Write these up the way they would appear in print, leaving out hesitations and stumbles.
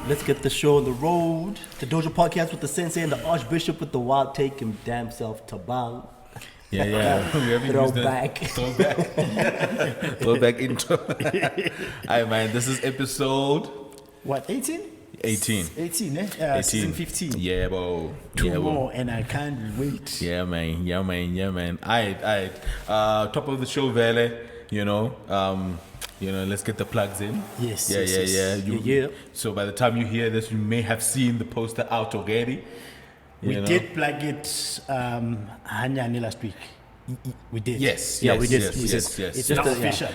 Let's get the show on the road. The Dojo podcast with the sensei and the archbishop with the wild take him damn self tabang. Yeah. Throwback. Throwback intro. Hi, man. This is episode... What, 18? 18. 18, eh? 18. Season 15. Yeah, bro. Two more, and I can't wait. Yeah, man. Alright. Top of the show, Vele. Let's get the plugs in. Yes. Yeah. So by the time you hear this, you may have seen the poster out already. We did plug it Hanyani last week. We did. Yes. We did. Yes. It's now official.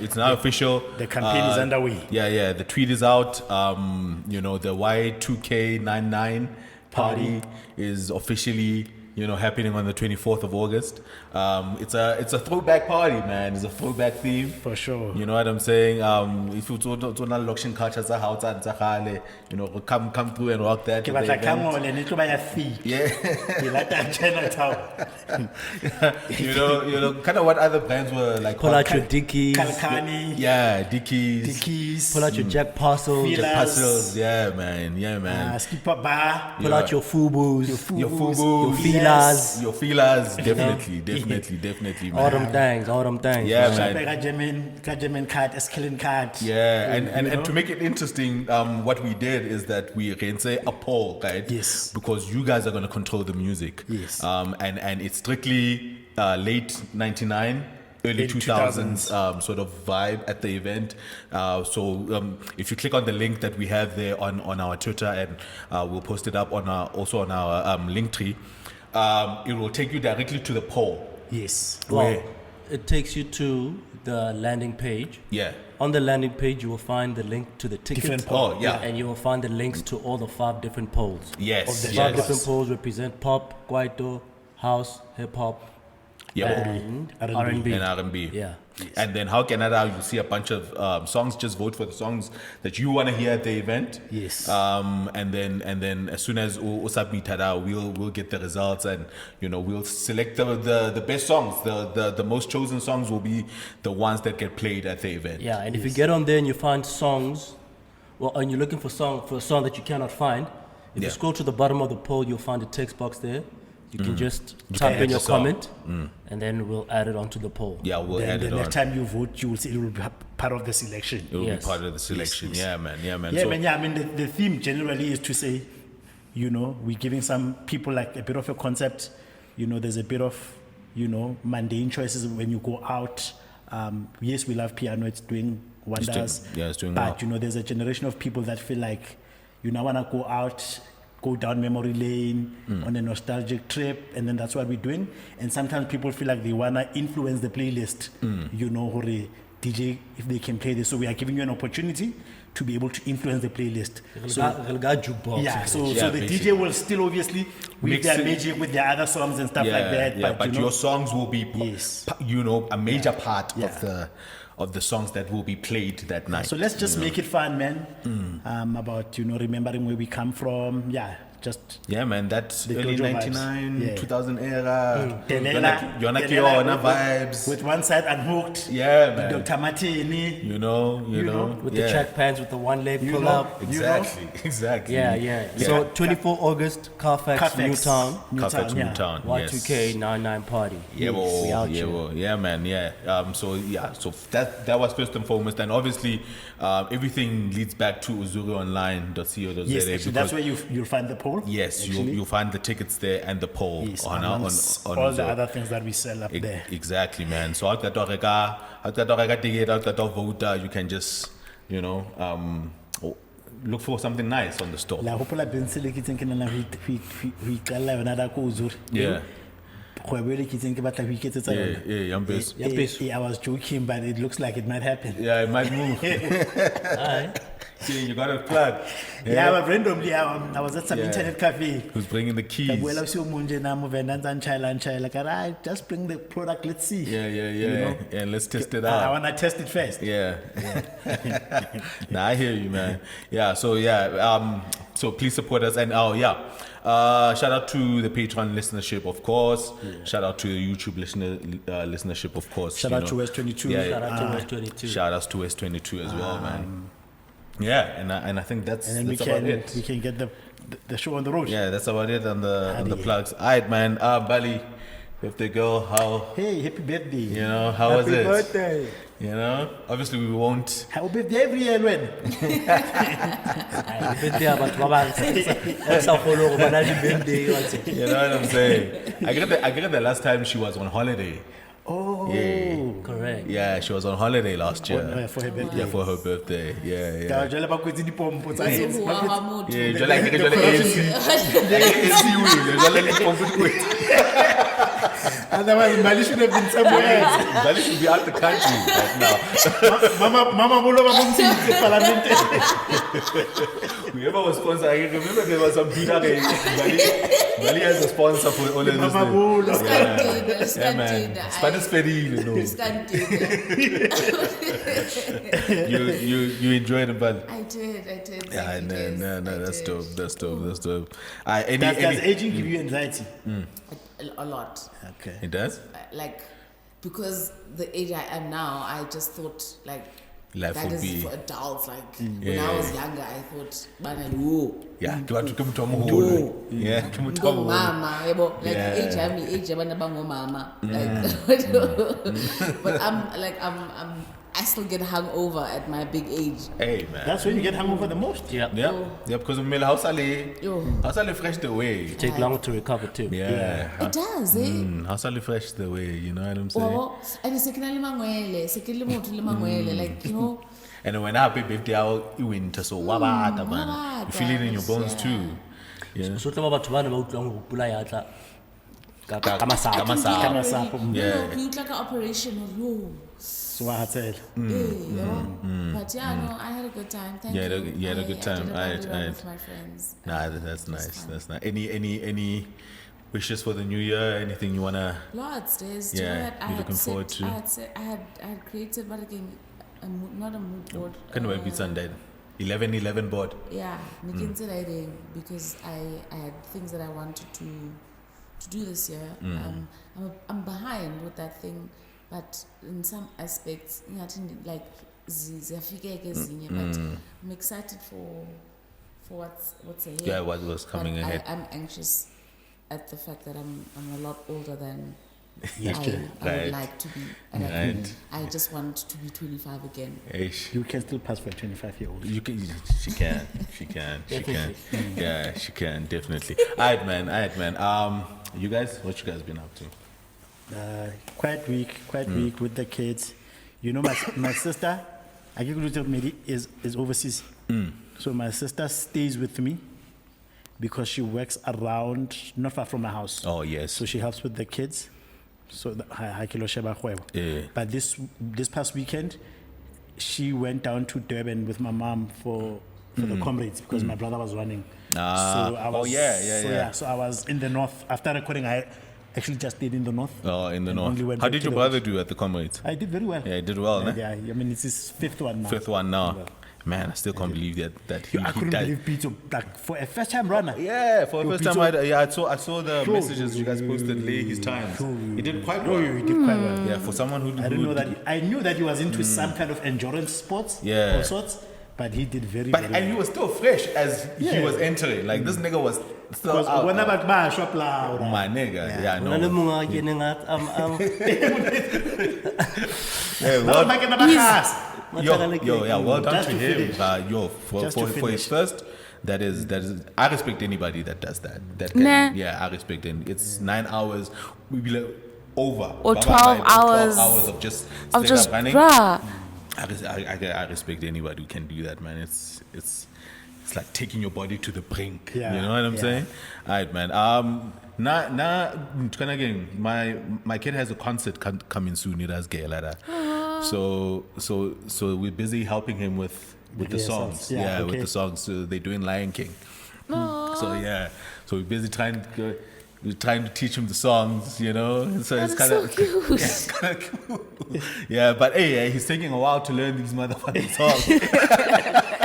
It's now official. The campaign is underway. Yeah. The tweet is out. The Y2K99 party is officially, happening on the 24th of August. It's a throwback party, man. It's a throwback theme. For sure. You know what I'm saying? If you don't loction culture, come through and rock that. Yeah. Kind of what other bands were like. Pull out your Dickies. Kalkani. Yeah, Dickies. Pull out your Jack Parcels. Feelers. Puzzles. Yeah, man. Skipper bar. Pull out your Fubus. Your Fubus. Your Feelers. Definitely, man. All them things. Yeah, man. German card, Eskillen card. Yeah, and to make it interesting, what we did is that we can say a poll, right? Yes. Because you guys are going to control the music. Yes. And it's strictly late 99. Early 2000s sort of vibe at the event. So if you click on the link that we have there on our Twitter, and we'll post it up on our link tree, it will take you directly to the poll. Yes. Well, it takes you to the landing page. Yeah. On the landing page, you will find the link to the ticket. Different poll. Oh, yeah. And you will find the links to all the 5 different polls. Yes. Of the Five Yes. different polls represent pop, kwaito, house, hip hop, Yeah. and R&B. And R&B. Yeah. Yes. And then how Canada, you see a bunch of songs. Just vote for the songs that you want to hear at the event. Yes. And then as soon as we submit that, we'll get the results, and we'll select the best songs. The most chosen songs will be the ones that get played at the event. Yeah, and if you get on there and you find songs, and you're looking for a song that you cannot find, if you scroll to the bottom of the poll, you'll find a text box there. You can just type in your comment, and then we'll add it onto the poll. Yeah, we'll add it the on. next time you vote, you will see it will be part of the selection. It will Yes. be part of the selection. Yes. Yeah, man. I mean, the theme generally is to say, we're giving some people like a bit of a concept. There's a bit of, mundane choices when you go out. Yes, we love piano. It's doing wonders. It's doing But, well. there's a generation of people that feel like, I want to go out, go down memory lane on a nostalgic trip, and then that's what we're doing. And sometimes people feel like they want to influence the playlist, or a DJ, if they can play this. So we are giving you an opportunity to be able to influence the playlist. So the basically. DJ will still obviously with Mix their it. magic, with their other songs and stuff like that. Yeah, but your songs will be, Yes. a major part Yeah. of the songs that will be played that night. So let's just make it fun, man. About remembering where we come from. Yeah, man, that's The early Dojo 99, vibes. Yeah. 2000 era. Telela Yona vibes. with one side unhooked. Yeah, man. Dr. Martini. With the track pans with the one leg pull know. up. Exactly. Yeah. So 24 August, Carfax, Newtown, Carfax, yeah. Newtown. Y2K99 party. Yeah, we out here. yeah, man, yeah. So that was first and foremost, and obviously everything leads back to uzuruonline.co.za. Yes, actually, that's where you'll find the poll. Yes, you'll find the tickets there and the poll Yes, on all the Uzo. other things that we sell up there. Exactly, man. So out that ticket, out that voter, you can just look for something nice on the store. La hopola bensele ke tseng ke nana ho iqalla yona da ko uzuri. Yeah. Kgwebo ke tseng ke batla ho iketsetsa yona. Yeah, Yampeso. I was joking, but it looks like it might happen. Yeah, it might move. Alright. See, you got a plug. Yeah, but randomly I was at some internet cafe. Who's bringing the keys? Just bring the product, let's see. Yeah. And let's test it out. I want to test it first. Yeah. Nah, I hear you, man. Yeah. So so please support us, and shout out to the Patreon listenership, of course. Yeah. Shout out to the YouTube listenership, of course. Shout out to S22. Shout out to S22. Shout out to S22 as well, man. Yeah, and I think that's And then we about it. can get the show on the road. Yeah, that's about it on the Hadi. plugs. All right, man. Bali, birthday girl, how Hey, happy birthday. you know how was Happy it? birthday. You know, obviously we won't. Happy birthday every year, when? Birthday abantu babangisafolo ngoba nali birthday wathi. You know what I'm saying? I get the last time she was on holiday. Oh. Yeah. Correct. Yeah, she was on holiday last year. Oh, yeah, for her birthday. Yeah, for her birthday. Yeah, yeah. Ka jwale ba kwetse dipompo tsa So AIDS. who are Hamoud? Yeah, just like ANC. ANC win. Just like compete. Otherwise, Mali should have been somewhere else. Bali should be out the country right now. Mama Bolo ba mongtse parliament. Whoever was sponsoring, I remember there was some Peter. Bali has a sponsor for all of this. Mama Bolo. Yeah, man. Spanish Ferry, you know. You enjoyed it, but I did. yeah, no, that's did. dope. That's dope. Any, Does aging give you anxiety? A lot. Okay. it does. Like, because the age I am now, I just thought like Life that would is be- for adults. Like when Yeah. I was younger, I thought, "Bana, whoa, Yeah, do you want to come to a whole? Yeah, come to a whole. mama, yabo." Like Yeah. age abana bango mama. Like, but I still get hungover at my big age. Hey, man. That's when you get hungover the most. Yeah. Yeah, because we house ali fresh the way. Take long to recover too. Yeah. It does, eh? House ali fresh the way, you know what I'm saying? Well, and sekina limangwele, like, you know. And when I baby out winter so wabata man. You feel it in your bones Yeah. too. Yeah. So tlo ba batho bana ba utlwang go pula ya tla ka Ka masapo. masapo. Ka masapo. Yeah. You look like an operation or yo. So I had said, But yeah, no, I had a good time. Thank You you. had a good time. I Aight, did a party aight. with my friends. Nah, that's nice. That's nice. Any wishes for the new year? Anything you wanna? Lots, there's Yeah, I you're had looking set, forward to. I had created, but again, not a mood board. Can we be Sunday? 11 board. Yeah, because I had things that I wanted to do this year. I'm behind with that thing, but in some aspects, like but I'm excited for what's ahead. Yeah, what was coming But ahead. I'm anxious at the fact that I'm a lot older than I Right. would like to be, and Right. I just want to be 25 again. Eish. you can still pass for a 25-year-old. You can. She can. Yeah, she can definitely. Alright, man. You guys, what you guys been up to? Quite weak with the kids. You know, my sister, I give you maybe is overseas. So my sister stays with me because she works around, not far from my house. Oh yes. So she helps with the kids. So Yeah. But this past weekend, she went down to Durban with my mom for the comrades because my brother was running. Yeah. So I was in the north. After recording, I actually just stayed in the north. Oh, in the and only north. went How back did to your the brother west. do at the comrades? I did very well. Yeah, he did well, ne? Yeah, I mean, it's his fifth one now. Fifth one now. Man, I still can't believe that he I couldn't died. believe Peter, like, for a first-time runner. Yeah, for the Yo, first time, Peter- I saw the messages you guys posted late his times. He did quite well. He did quite well. Yeah, for someone who I didn't know that. I knew that he was into some kind of endurance sports Yeah. of sorts, but he did very, But very and he well. was still fresh as he Yeah. was entering. Like this nigga was still Because out. when about bash up loud, My nigga, yeah, Ona le no. monga ke neng at Yeah, Now well, back in the back. well done Just to to him. finish. For Just to his finish. first, that is. I respect anybody that does that. Nah. Yeah, I respect it. It's 9 hours. We be like over Or Baba, 12 like, hours 12 hours of just Of straight just up running. bruh. I respect anybody who can do that, man. It's like taking your body to the brink. Yeah, You know what I'm yeah. saying? All right, man. Again, my kid has a concert coming soon. It has gay like that. So we're busy helping him with the rehearsals. songs. Yeah, With okay. the songs. So they're doing Lion King. So yeah, so we're busy trying to teach him the songs, you know. So it's kind of cute. it's kind of cool. Yeah, but hey, he's taking a while to learn these motherfucking songs.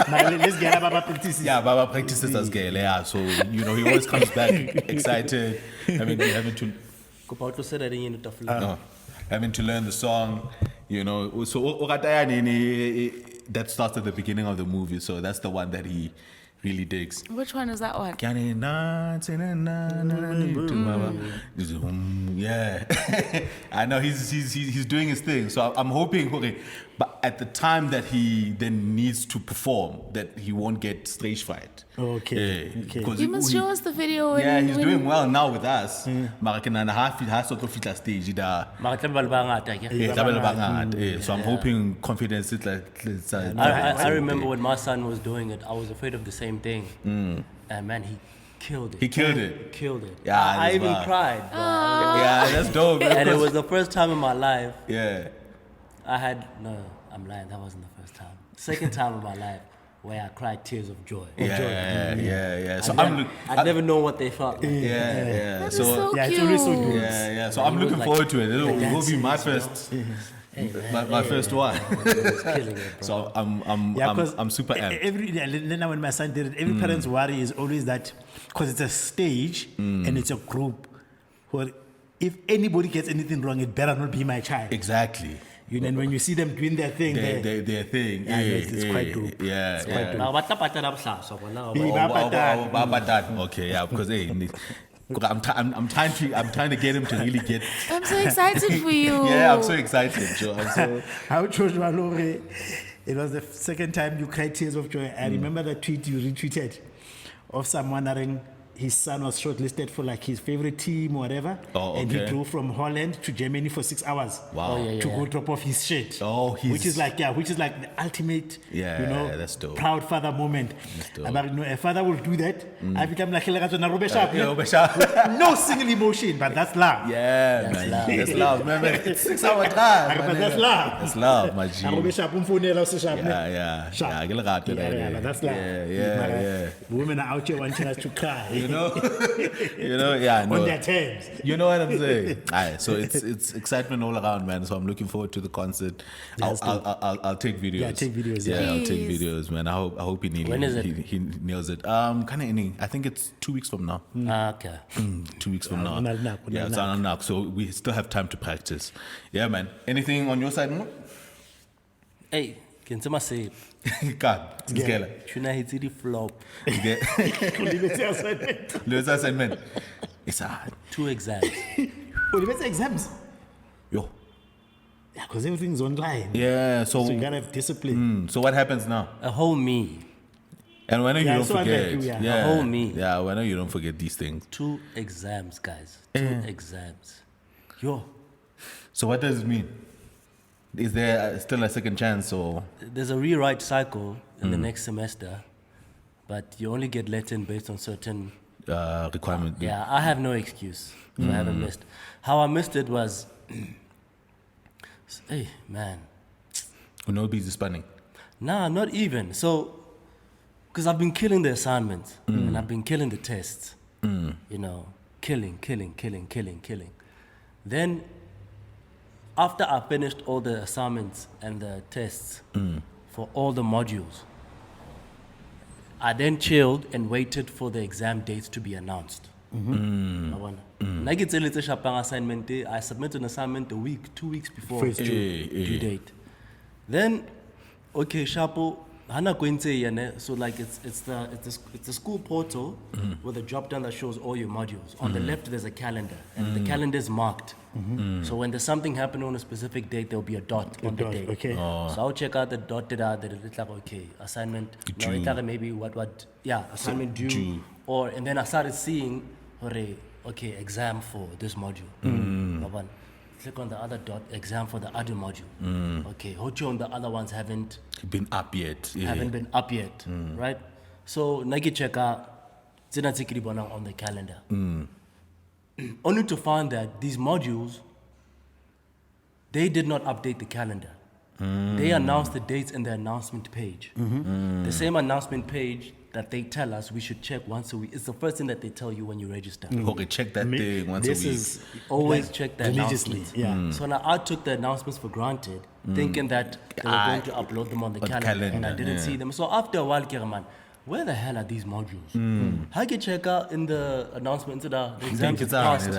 Now, let's get about practices. Yeah, Baba practices as gay. Yeah, so you know he always comes back excited. Having to kopa tlo se that in tafula. no, having to learn the song, you know. So o rata ya nini that starts at the beginning of the movie, so that's the one that he really digs. Which one is that one? Yeah, I know he's doing his thing. So I'm hoping, okay, but at the time that he then needs to perform, that he won't get stage fright. Okay. Yeah, Okay. because You must show us the video. yeah, he's when doing well now with us. Mara ke nahana ha so tlo fitla stage da. Mara tlabe ba le bangata ke. Tlabe le bangata, so I'm hoping confidence is like. I remember when my son was doing it, I was afraid of the same thing. And man, he killed it. He killed it. Killed it. Yeah, I that's even bad. cried. Bro. Yeah, that's dope. And it was the first time in my life Yeah. I'm lying, that wasn't the first time. Second time in my life where I cried tears of joy. Yeah. So I'd never known what they felt like. Yeah. That is so yeah, cute. it's always so good. Yeah. So I'm looking forward to it. It will be my first, my first one. It was killing it, bro. So I'm super amped. Then when my son did it, every parent's worry is always that because it's a stage and it's a group where if anybody gets anything wrong, it better not be my child. Exactly. And when you see them doing their thing, Their thing. Yeah, it's quite dope. Yeah. Now, what about that bohlaswa bona? Okay, yeah, because hey, I'm trying to get him to really get. I'm so excited for you. Yeah, I'm so excited, Joe. I'm so. How Joshua Lore, it was the second time you cried tears of joy. I remember the tweet you retweeted of someone wondering his son was shortlisted for like his favorite team or whatever. Oh, And he okay. drove from Holland to Germany for 6 hours. Wow. Oh, yeah, to go drop off his shirt. Oh, which is like the ultimate, Yeah, that's dope. proud father moment. dope. But a father will do that. I become like Yeah, Besha. no single emotion, but that's love. Yeah, That's man. love. That's love, man. It's 6 hour drive. But man. that's love. That's love, my G. Yeah, Yeah, get a but that's love. Yeah. Women are out here wanting us to cry. You know, yeah, no. On their terms. You know what I'm saying? Alright, so it's excitement all around, man. So I'm looking forward to the concert. I'll take videos. Yeah, take videos, Yeah, I'll take Please. videos, man. I hope he nails When is it? He nails it. Kind of ending. I think it's 2 weeks from now. Okay. 2 weeks from now. Unalnak. Yeah, it's unalnak. So we still have time to practice. Yeah, man. Anything on your side, no? Hey, can someone say God, it's Gela. Tuna hits the flop. Let's assignment. It's hard. 2 exams. Exams. Yo. Yeah, because everything's online. Yeah. So you gotta have discipline. So what happens now? A whole me. And when you Yeah, don't so I forget, like you, yeah. yeah, A whole me. Yeah, when you don't forget these things. 2 exams, guys. 2 exams. Yo, So what does it mean? Is there still a second chance or? there's a rewrite cycle in the next semester, but you only get let in based on certain. Requirement? Yeah, I have no excuse if I haven't missed. How I missed it was, hey man, No busy spanning. nah, not even. So, because I've been killing the assignments and I've been killing the tests. You know, killing. Then, after I finished all the assignments and the tests for all the modules, I then chilled and waited for the exam dates to be announced. Like it's a little shapang assignment day. I submitted an assignment a week, 2 weeks before First due date. Then, okay, Shapo, Hana Quinte, so like it's the school portal with a drop down that shows all your modules. On the left there's a calendar, and the calendar is marked. So when there's something happening on a specific date, there'll be a dot on the dot, date. okay. So I'll check out the dot and it's like okay, assignment. No, it's like maybe assignment due. Or and then I started seeing, okay, exam for this module. One. Click on the other dot, exam for the other module. Okay, Hocho on the other ones haven't Been up yet? Yeah. haven't been up yet, right? So Nike checker, on the calendar. Only to find that these modules, they did not update the calendar. They announced the dates in the announcement page. The same announcement page that they tell us we should check once a week. It's the first thing that they tell you when you register. Okay, check that thing once a This week. is Always like, check the religiously. announcements. Yeah. So now I took the announcements for granted, thinking that they were going to upload them on the calendar, and I didn't see them. So after a while, man, where the hell are these modules? How can check out in the announcements that the exams Think it's passed?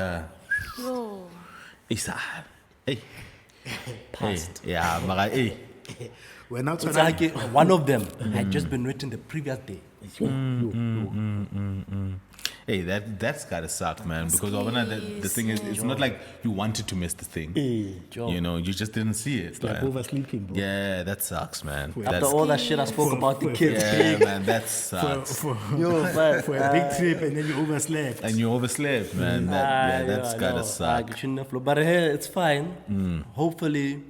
Yo. It's hard. Hey. Passed. Hey. Yeah, but hey. We're not It's trying like one of them had just been written the previous day. Hey, that's gotta suck, man. Because the thing is, it's not like you wanted to miss the thing. You know, you just didn't see it. It's like man. oversleeping, bro. Yeah, that sucks, man. After That's, all that shit I spoke about the kids. yeah, man, that sucks. For For a big trip and then you overslept. And you overslept, man. That's gotta suck. But hey, it's fine. Hopefully,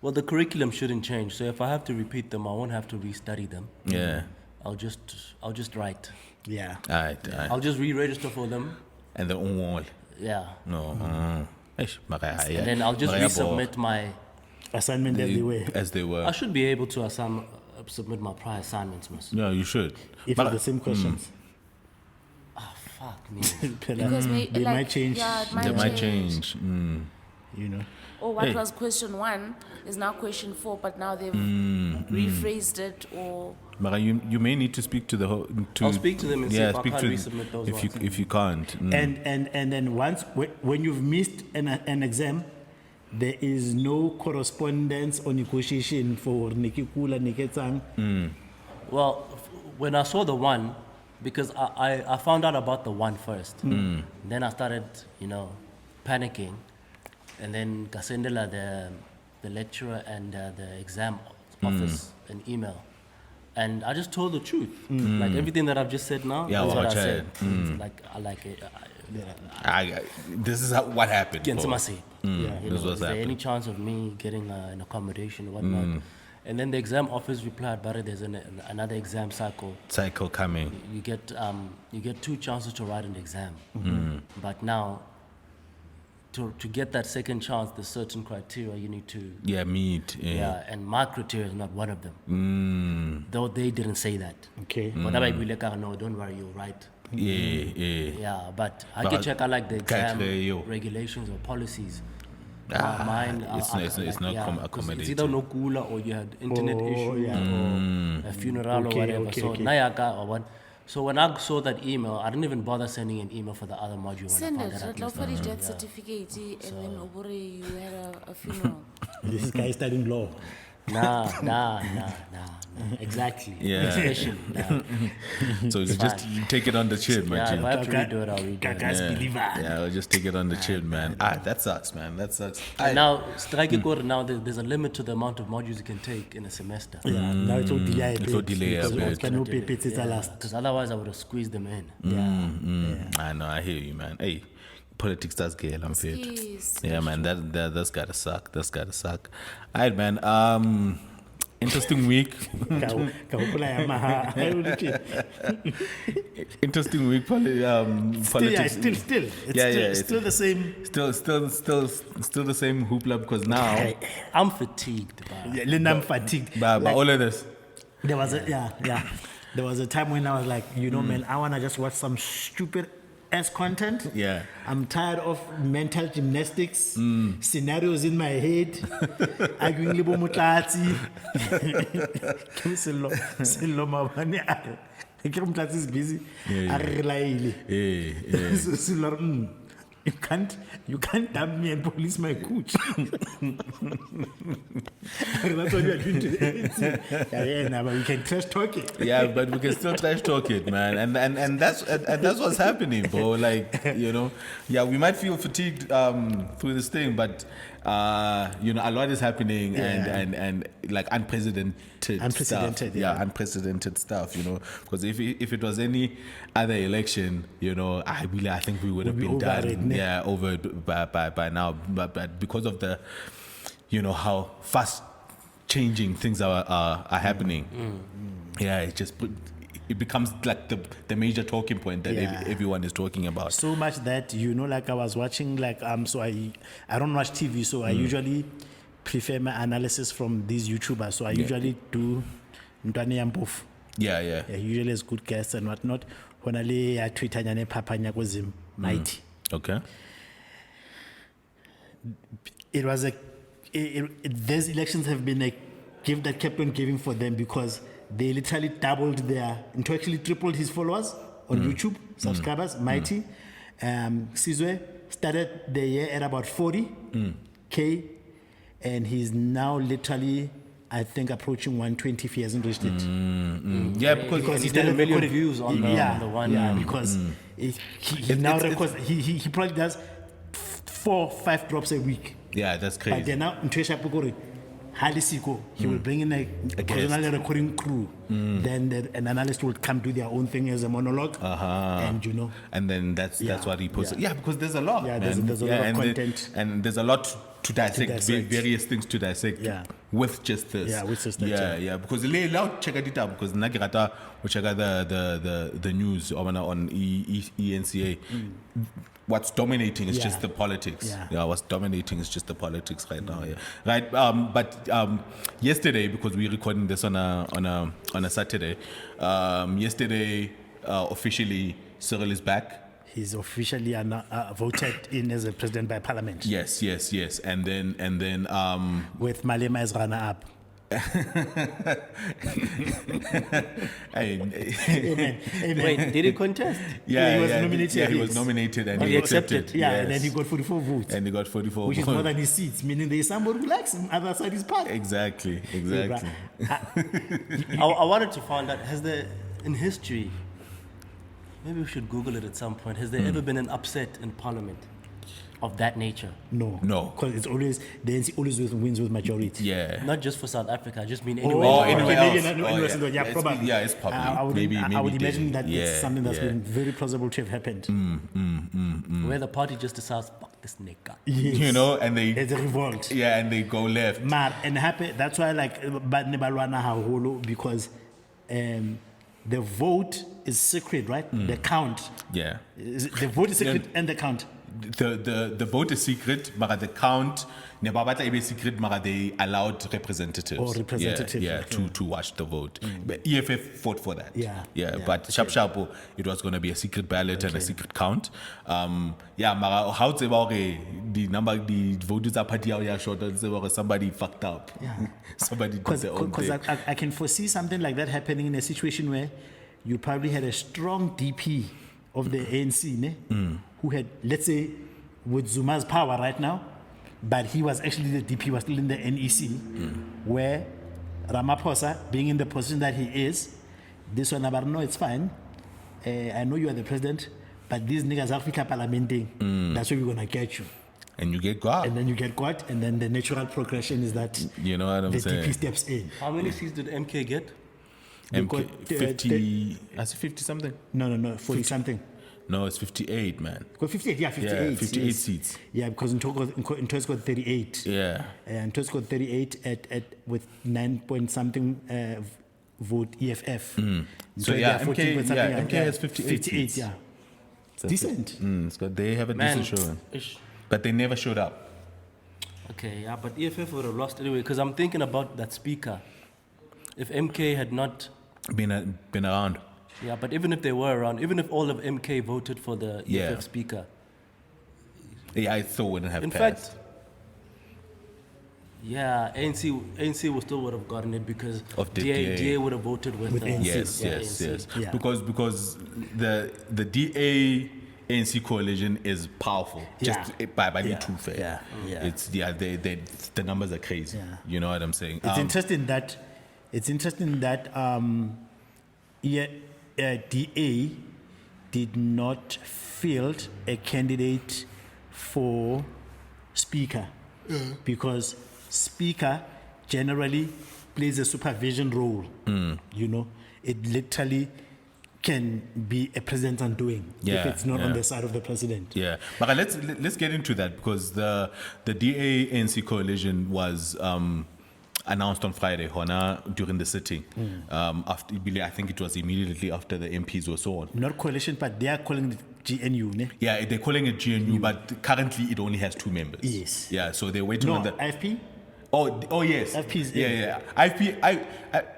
well, the curriculum shouldn't change. So if I have to repeat them, I won't have to restudy them. Yeah. I'll just write. Yeah. Alright. I'll just re-register for them. And the wall. Yeah. No. And then I'll just resubmit my. Assignment as they were. I should be able to submit my prior assignments, miss. Yeah, you should. If it's the same questions. Fuck me. Because They might change. Yeah, They might change. You know. Or what Hey. was question 1 is now question 4, but now they've rephrased it or. Mara, you may need to speak to the whole. I'll speak to them and see if I can't resubmit those ones. If you can't. And then once when you've missed an exam, there is no correspondence or negotiation for Nikikula Niketsang. Well, when I saw the one, because I found out about the one first. Then I started, panicking. And then Kasendela, the lecturer and the exam office, an email. And I just told the truth. Like everything that I've just said now, Yeah, is what I what I said. said. Like, I like it. This is what happened. Get into bro. my seat. This was Is there any happening. chance of me getting an accommodation or whatnot? And then the exam office replied, but there's another exam cycle. Cycle coming. You get 2 chances to write an exam. But now, to get that second chance, there's certain criteria you need to. Yeah, meet. Yeah, and my criteria is not one of them. Though they didn't say that. Okay. But that might be like, no, don't worry, you're right. Yeah. Yeah, but I But can check out like the exam criteria. regulations or policies. Mine, It's not It's accommodated. either no cooler or you had internet issues yeah. or a funeral or Okay, whatever. okay, so okay. Nayaka or what. So when I saw that email, I didn't even bother sending an email for the other module. Send when I it. found I'd that love for the death certificate and then Obore, you had a funeral. This guy is studying law. Nah. Exactly. Yeah. Especially. Nah. So you just take it on the chin, my Yeah, G. if I have to redo it, I'll redo it. Kaka's believer. Yeah, I'll just take it on the chin, man. That sucks, man. That sucks. And now, strike it now there's a limit to the amount of modules you can take in a semester. Yeah, now it will delay a It bit. will delay a because bit. Can you pay it? It's a last. Because otherwise I would have squeezed them in. I know, I hear you, man. Hey, politics does get I'm fit. Yes. Yeah, man, that's gotta suck. That's gotta suck. All right, man. Interesting week. Kahopola ya maha. Interesting week. Still, yeah, Politics. still. It's still the same. Still the same hoopla because now, I'm fatigued. Bro. Yeah, Linda, I'm fatigued. but Like, all of this. there was There was a time when I was like, man, I wanna just watch some stupid ass content. Yeah. I'm tired of mental gymnastics, scenarios in my head, arguing libo mutlatsi. Sello mabane a re ke mutlatsi is busy. Yeah. A re relaile. Yeah. So, Sello, you can't dump me and police my cooch. That's what you are doing today. Yeah, but we can trash talk it. Yeah, but we can still trash talk it, man, and that's what's happening, bro. Like, yeah, we might feel fatigued through this thing, but a lot is happening, and like unprecedented stuff. yeah. Unprecedented stuff. Because if it was any other election, I think we would have been over done. it, ne? Yeah, over it by now, but because of the, how fast changing things are happening. Yeah, it becomes like the major talking point that Yeah. everyone is talking about. So much that like I was watching so I don't watch TV, so I usually prefer my analysis from these YouTubers. So I usually do Ntwane Yampof. Yeah. Yeah, usually it's good guests and whatnot. When I Twitter nyane papanya kozim mighty. Okay. It was these elections have been a gift that kept on giving for them because they literally doubled actually tripled his followers on YouTube, subscribers, Mighty. Sizwe started the year at about 40K, and he's now literally I think approaching 120 if he hasn't reached it. Yeah, because Because he did started 1 million recording- views on the one. Yeah, because he now records. He probably does 4-5 drops a week. yeah, that's But crazy. then now in Tuesday, he will bring in a occasional recording crew. Then an analyst will come do their own thing as a monologue, and And then that's what he puts. Yeah. Yeah, because there's a lot. Yeah, man. there's a lot of and content. and there's a lot to dissect, dissect. various things to dissect. Yeah. With just this. Yeah, with just that, Yeah, yeah. because le out check it out because na ke rata we check out the news on ENCA. What's dominating is Yeah. just the politics. Yeah. What's dominating is just the politics right now. Yeah, right. But yesterday, because we're recording this on a Saturday, yesterday officially Cyril is back. he's officially voted in as a president by parliament. Yes, and then With Malema as runner-up. hey, Amen. Amen. Wait, did he contest? Yeah, he was nominated, Yeah, he yes. was nominated and Oh, he he accepted. accepted. Yeah, Yes. and then he got 44 votes, And he got 44 which is votes. more than his seats, meaning there is somebody who likes him, other side is part. Exactly. I wanted to find out, has there, in history, maybe we should Google it at some point, has there ever been an upset in parliament of that nature? No. Because it's always, the NC always wins with majority. Yeah. Not just for South Africa, I just mean Oh, anywhere. Oh, in the anywhere world. maybe else. not- Oh, anywhere yeah. else, yeah, It's- probably. yeah, it's probably. I would Maybe imagine that yeah, it's something that's yeah. been very plausible to have happened. Where the party just decides, fuck this nigga. Yes. You know, and they There's a revolt. and they go left. Mar and happy. That's why but Nebalwana Haholo, because the vote is secret, right? The count. Yeah. The vote is secret and the count. The vote is secret, but the count ne ba batla e be secret, but they allowed representatives. Oh, representatives, Yeah, okay. to watch the vote. But EFF fought for that. Yeah, But sharp, it was going to be a secret ballot and a secret count. Mara how it's about the number the voters are party out short. It's about somebody fucked up. Yeah. Somebody did their own Because thing. I can foresee something like that happening in a situation where you probably had a strong DP of the ANC, who had, let's say, with Zuma's power right now, but he was actually the DP, was still in the NEC, where Ramaphosa, being in the position that he is, this one, but no, it's fine. I know you are the president, but these niggas are Africa parliamenting. That's where we're going to get you. And you get got. And then you get caught, and then the natural progression is that You know what I'm the saying? DP steps in. How many seats did MK get? They MK, got, 50, I said 50 something? No, 40 something. No, it's 58, man. Got 58, yeah, 58. Yeah, 58 yes. seats. Yeah, because Nto's got 38. Yeah. And Nto's got 38 at with 9 point something vote EFF. So, they yeah, are 14 point MK, something, MK has 58 seats. yeah. That's Decent. It's good. They have a Man, decent showing. ish. But they never showed up. Okay, yeah, but EFF would have lost anyway, because I'm thinking about that speaker. If MK had not, Been around. yeah, but even if they were around, even if all of MK voted for the EFF Yeah. speaker, Yeah, I still wouldn't have in passed. fact, yeah, ANC would have gotten it because Of the DA, DA. DA would have voted with ANC. Yes, yeah, yes, ANC. yes. Yeah. Because the DA ANC coalition is powerful. Just Yeah. by the Yeah. two fair. Yeah. It's the numbers are crazy. Yeah. You know what I'm saying? It's interesting that DA did not field a candidate for speaker because speaker generally plays a supervision role. You know, it literally can be a president undoing if Yeah, it's not on yeah. the side of the president. Yeah, but let's get into that because the DA ANC coalition was announced on Friday, Hona, during the sitting. After I think it was immediately after the MPs were sworn. Not coalition, but they are calling it GNU. Ne? Yeah, they're calling it GNU, but currently it only has 2 members. Yes. Yeah, so they're waiting No, on the. IFP? Oh yes. IFP is yeah, in. yeah. IFP. I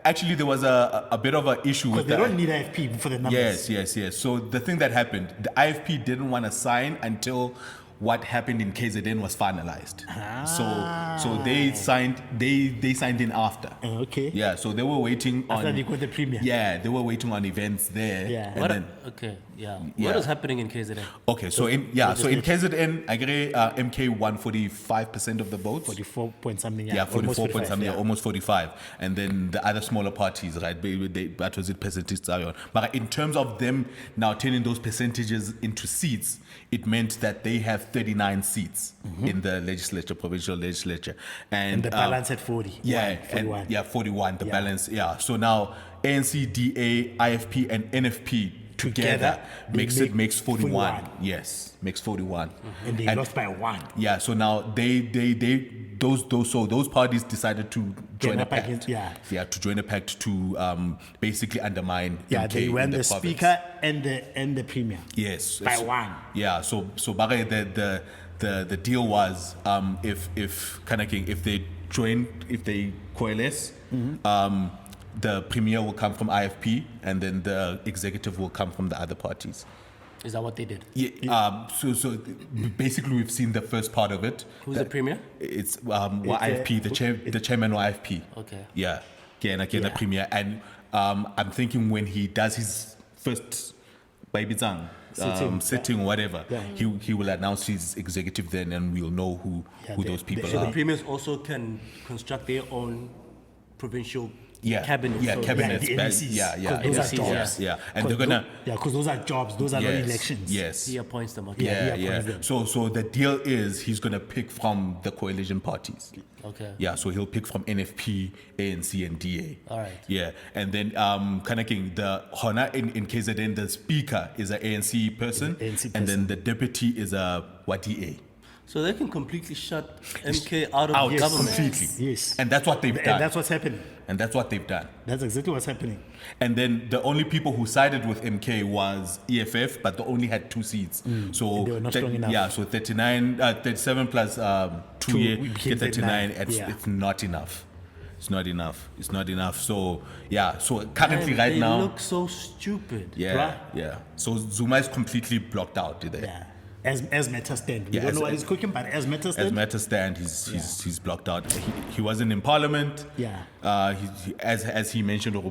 actually there was a bit of an issue Because with they that. don't need IFP for the numbers. Yes. So the thing that happened, the IFP didn't want to sign until what happened in KZN was finalized. So they signed. They signed in after. Okay. Yeah. So they were waiting After on. they got the premier. Yeah, they were waiting on events there. Yeah. And What then, okay, Yeah. Yeah. What is happening in KZN? Okay, so in KZN, I agree, MK won 45% of the votes. 44 point something. Yeah, 44 point 45, something, yeah. almost 45. And then the other smaller parties, right? That was it, percentage Zion. But in terms of them now turning those percentages into seats, it meant that they have 39 seats in the legislature, provincial legislature. And the balance at 40. Yeah, 41. 41, the balance, yeah. So now ANC, DA, IFP, and NFP together makes 41. Yes, makes 41. And they lost by 1. Yeah, so now those parties decided to join a pact. To join a pact to basically undermine. Yeah, MK they went in the province. speaker and the premier. Yes, By 1. Yeah, so Bagay, the deal was if Kanaking, if they coalesce, the premier will come from IFP and then the executive will come from the other parties. Is that what they did? Yeah. So basically, we've seen the first part of it. Who's the premier? It's IFP, the chairman of IFP. Okay. Yeah. The premier, and I'm thinking when he does his first Baibizang sitting or whatever, he will announce his executive then, and we'll know who those people So are. the premiers also can construct their own provincial cabinet. Yeah, so cabinets. the NECs, Yeah. those are NECs, jobs. Yeah. And they're gonna. because those are jobs. Those are not elections. Yes. He appoints them. Okay. Yeah. Yeah. them. So the deal is he's gonna pick from the coalition parties. Okay. Yeah, so he'll pick from NFP, ANC, and DA. All right. Yeah, and then Kanaking, the Hona in KZN, the speaker is an ANC person, Is an ANC and then person. the deputy is a WDA. So they can completely shut MK out of government. Completely. Yes. And that's what they've done. And that's what's happening. And that's what they've done. That's exactly what's happening. And then the only people who sided with MK was EFF, but they only had 2 seats. So And they were not strong enough. Yeah, so 37 plus 2 we year, became get 39. 39. It's not enough. It's not enough. So yeah. So currently, right they now, look so stupid. yeah. So Zuma is completely blocked out there. Yeah. As matters stand. We Yeah, don't know as- what he's cooking, but as matters As stand. matters stand, he's blocked out. He wasn't in parliament. Yeah. As he mentioned, and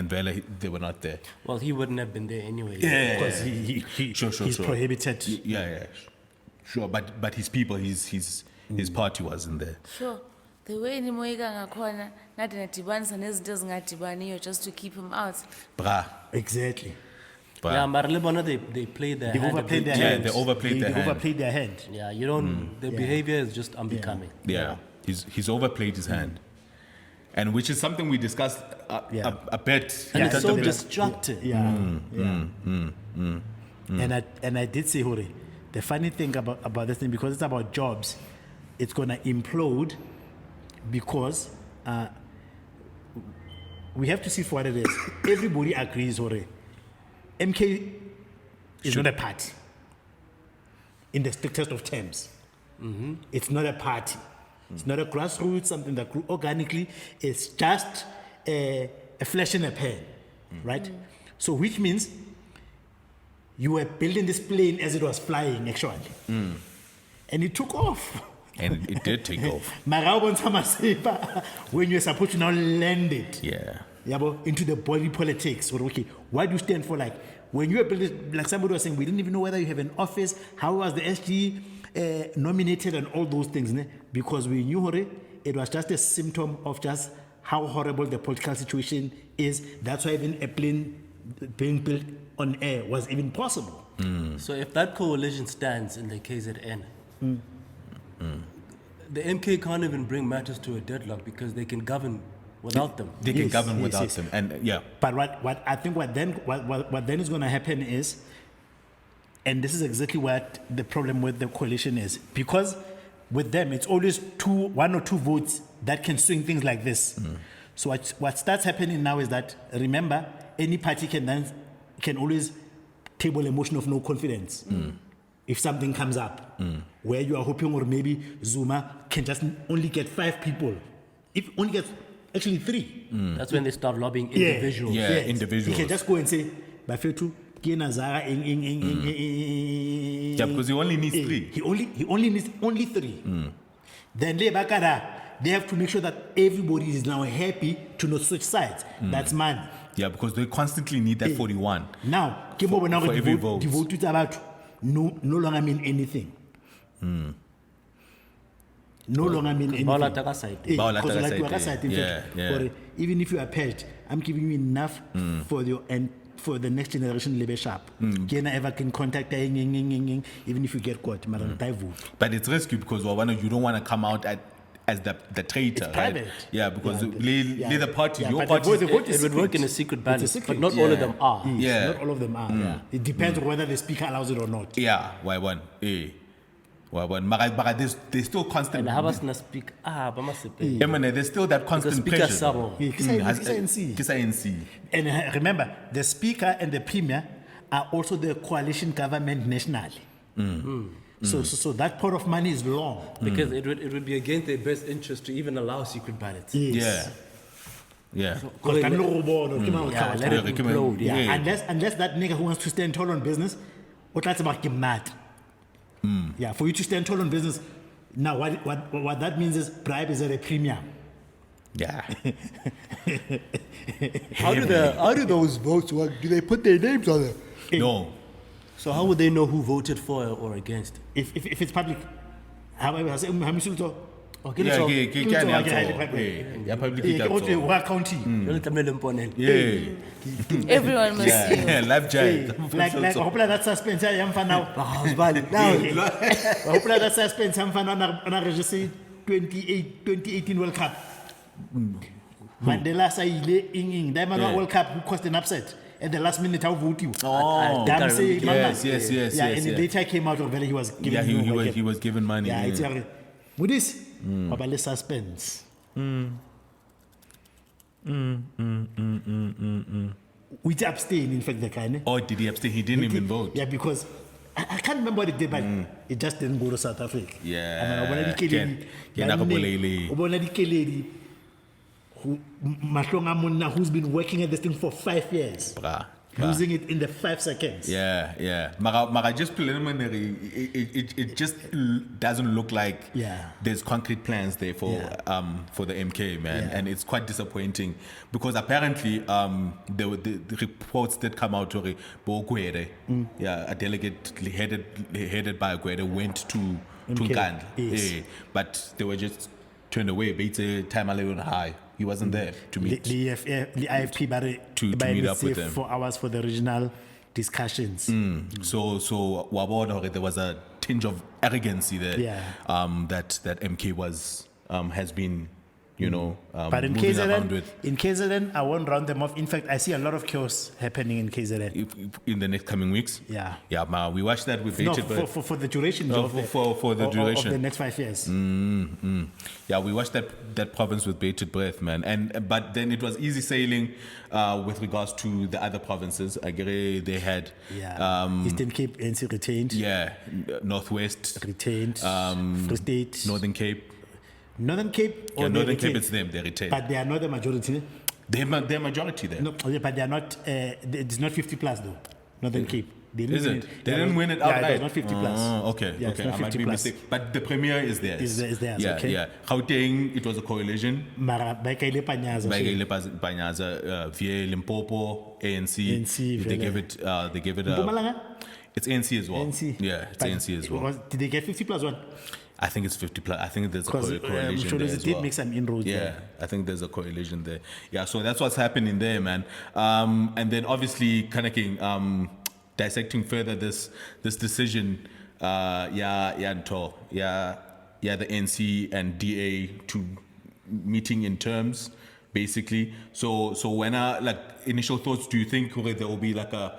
Vela, they were not there. Well, he wouldn't have been there anyway. Because he's Sure. prohibited. Yeah. Sure, but his people, his party wasn't there. Sure. The way ndimoyika ngakhona nathi nadibanisa nezinto ezingadibaniyo just to keep him out. Bra. Exactly. Bra. Yeah, but Lebona, they played their They hand a overplayed bit. their hand. they overplayed their hand. overplayed their hand. Yeah, you don't. The behavior is just unbecoming. Yeah. He's overplayed his hand. And which is something we discussed a bit. And Yeah, it's so the- destructive. Yeah. And I did say, Hore, the funny thing about this thing, because it's about jobs, it's gonna implode because we have to see for what it is. Everybody agrees, Hore. MK is not a party in the strictest of terms. It's not a party. It's not a grassroots, something that grew organically. It's just a flash in a pan, right? So which means you were building this plane as it was flying, actually. And it took off. And it did take off. When you're supposed to now land it. Yeah. Into the body politics. Or, okay, what do you stand for? Like, when you were building, like somebody was saying, we didn't even know whether you have an office, how was the SG nominated and all those things. Ne? Because we knew it was just a symptom of just how horrible the political situation is. That's why even a plane being built on air was even possible. So if that coalition stands in the KZN, the MK can't even bring matters to a deadlock because they can govern without them. They can Yes, govern yes, without yes. them. And yeah. But what I think what then is going to happen is, and this is exactly what the problem with the coalition is, because with them it's always 1 or 2 votes that can swing things like this. So what starts happening now is that, remember, any party can always table a motion of no confidence if something comes up where you are hoping, or maybe Zuma can just only get 5 people, if only gets actually 3. That's when they start lobbying individuals. Yeah. individuals. He can just go and say, Bafetu, Zara, Yeah, because he only needs 3. He only needs 3. Then they have to make sure that everybody is now happy to not switch sides. That's money. Yeah, because they constantly need that 41. Now, ke mo bona for gore every di vote. vote tsa batho no longer mean anything. No longer mean anything. Ba o lata ka side. Eh, Ba o lata because ka like side, you are ka side, in yeah, fact, yeah. gore even if you are paired, I'm giving you enough for your and for the next generation live sharp. Can I ever can contact even if you get caught, madam, die vote. But it's risky because you don't want to come out as the traitor. It's private. Right? Yeah, because Yeah, the party, your but party. the vote is It would work in a secret. secret ballot, It's a secret. but not all of Yeah. them are. Yes, Yeah. not all of them are. Yeah. It depends on whether the speaker allows it or not. Yeah, why one? But there's still constant. And how about speak? Ba must Yeah, man, there's still that constant speaker pressure. sabo. Yeah, kisa NC. Kisa NC. And remember, the speaker and the premier are also the coalition government nationally. So that pot of money is long. Because it would be against their best interest to even allow secret ballots. Yeah. Yeah. Because let it implode. Yeah. unless that nigga who wants to stand tall on business, what that's about him mad. Yeah, for you to stand tall on business, now what that means is bribe is at a premium. Yeah. How do those votes work? Do they put their names on them? No. So how would they know who voted for or against? If it's public, however, I say okay, Yeah, so- yeah, public. What county? Yeah. Everyone must see you. Yeah, live giant. Like hopefully that suspense I'm for now. Hopefully that suspense I'm for now on a register 2018 World Cup. Mandela sa ile ing Diamond World Cup who caused an upset at the last minute how vote you. Oh, Damn say yes. Yeah, and the data came out of whether he was given Yeah, he was given money. Yeah, it's with this about suspense. We abstain, in fact, the kind. Oh, did he abstain? He didn't even vote. Yeah, because I can't remember what it did, but it just didn't go to South Africa. Yeah. Who's been working at this thing for 5 years, Bra. losing it in the 5 seconds. Yeah. Mara just preliminary. It just doesn't look like there's concrete plans there for the MK, man, and it's quite disappointing because apparently the reports that come out of Gwede, a delegate headed by Gwede went to Nkandla, yes. but they were just turned away. Beite time a little high. He wasn't there to meet. The IFP To meet up with them. 4 hours for the regional discussions. So Waboda, there was a tinge of arrogancy there. Yeah. That MK was has been, But in moving around with KZN, I won't round them off. In fact, I see a lot of chaos happening in KZN. in the next coming weeks. Yeah. Yeah, we watched that with No, bated breath. for the duration No, of the, for the duration. of the next 5 years. Yeah, we watched that province with bated breath, man. But then it was easy sailing with regards to the other provinces. Agere, they had Eastern Cape, NC retained. Northwest Retained. Free State. Northern Cape. Northern Cape. Or Northern they Cape, retained? it's them. They retained. But they are not the majority. They're majority there. No, but they are not. It's not 50 plus though. Northern Cape. They Is win it? They didn't win it Yeah, outright. it's not 50 plus. Okay, Yeah, it's okay. not I might 50 be plus. mistaken. But the premier is theirs. Is theirs, Yeah, okay. yeah. Gauteng, it was a coalition. Mara ba ikaile panyaza. By so- Panyaza, via Limpopo, ANC. ANC, They vele. gave it. Mpumalanga? It's ANC as well. NC. Yeah, it's But ANC as well. Did they get 50 plus one? I think it's 50 plus. I think there's a Because coalition sure there they as did well. make some inroads Yeah, there. I think there's a coalition there. Yeah, so that's what's happening there, man. And then obviously, dissecting further this decision, the NC and DA to meeting in terms, basically. So when initial thoughts, do you think there will be like a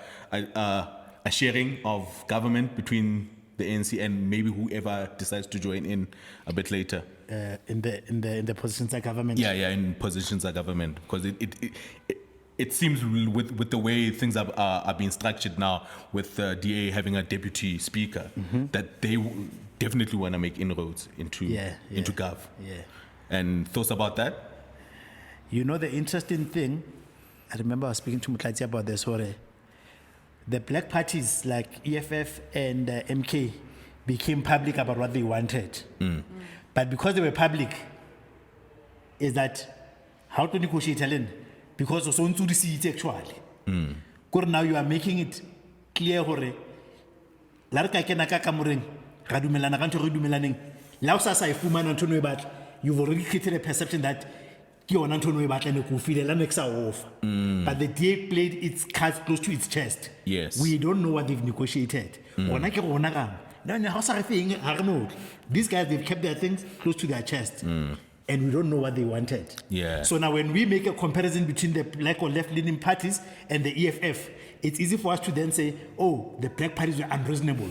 sharing of government between the ANC and maybe whoever decides to join in a bit later? In the positions of government. Yeah, in positions of government, because it seems with the way things are being structured now, with DA having a deputy speaker, that they definitely want to make inroads into Gov. Yeah. And thoughts about that? You know the interesting thing, I remember I was speaking to Mutlati about this. The black parties like EFF and MK became public about what they wanted. But because they were public, is that how to negotiate Helen? because also on to receipt actually. Because now you are making it clear hore. La re ka kena ka kamoreng ra dumelana ka ntho re dumelaneng. La o sa sa ifumana ntho no e batla. You've already created a perception that ke yona ntho no e batla ne go filela next offer. But the DA played its cards close to its chest. Yes. We don't know what they've negotiated. Ona ke rona ka. No, how sa re feng ha re no. These guys, they've kept their things close to their chest. And we don't know what they wanted. Yeah. So now when we make a comparison between the black or left-leaning parties and the EFF, it's easy for us to then say, oh, the black parties were unreasonable.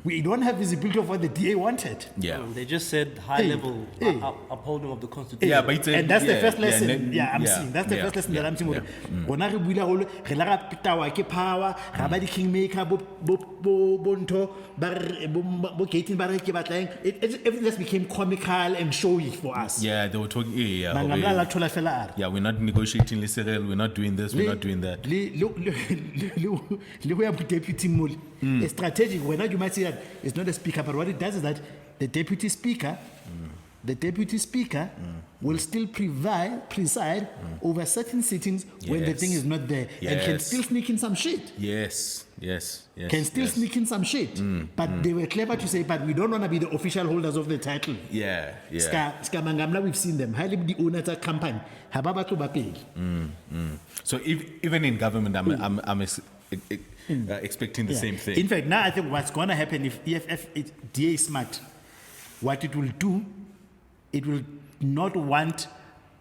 We don't have visibility of what the DA wanted. Yeah. They just said high level upholding of the constitution. Yeah, but it's And that's the first lesson. I'm seeing. That's the first lesson that I'm seeing. Bona re buila holo, re la ra pitawa ke power, ra ba di kingmaker bo ntho bo gating ba re ke batlang. Everything just became comical and showy for us. Yeah, they were talking. Yeah, Mangamla la thola fela are. yeah, we're not negotiating Liserel, we're not doing this, we're not doing that. Le ho ya deputy mole. A strategic when you might say that it's not a speaker, but what it does is that the deputy speaker will still preside over certain sittings when the Yes. thing is not there and can Yes. still sneak in some shit. Yes. Can still sneak in some shit. But they were clever to say, but we don't want to be the official holders of the title. Yeah. Ska Mangamla, we've seen them. Highly the owners of company. Hababa to Bapel. So even in government, I'm expecting the same thing. In fact, now I think what's going to happen if EFF DA is smart, what it will do, it will not want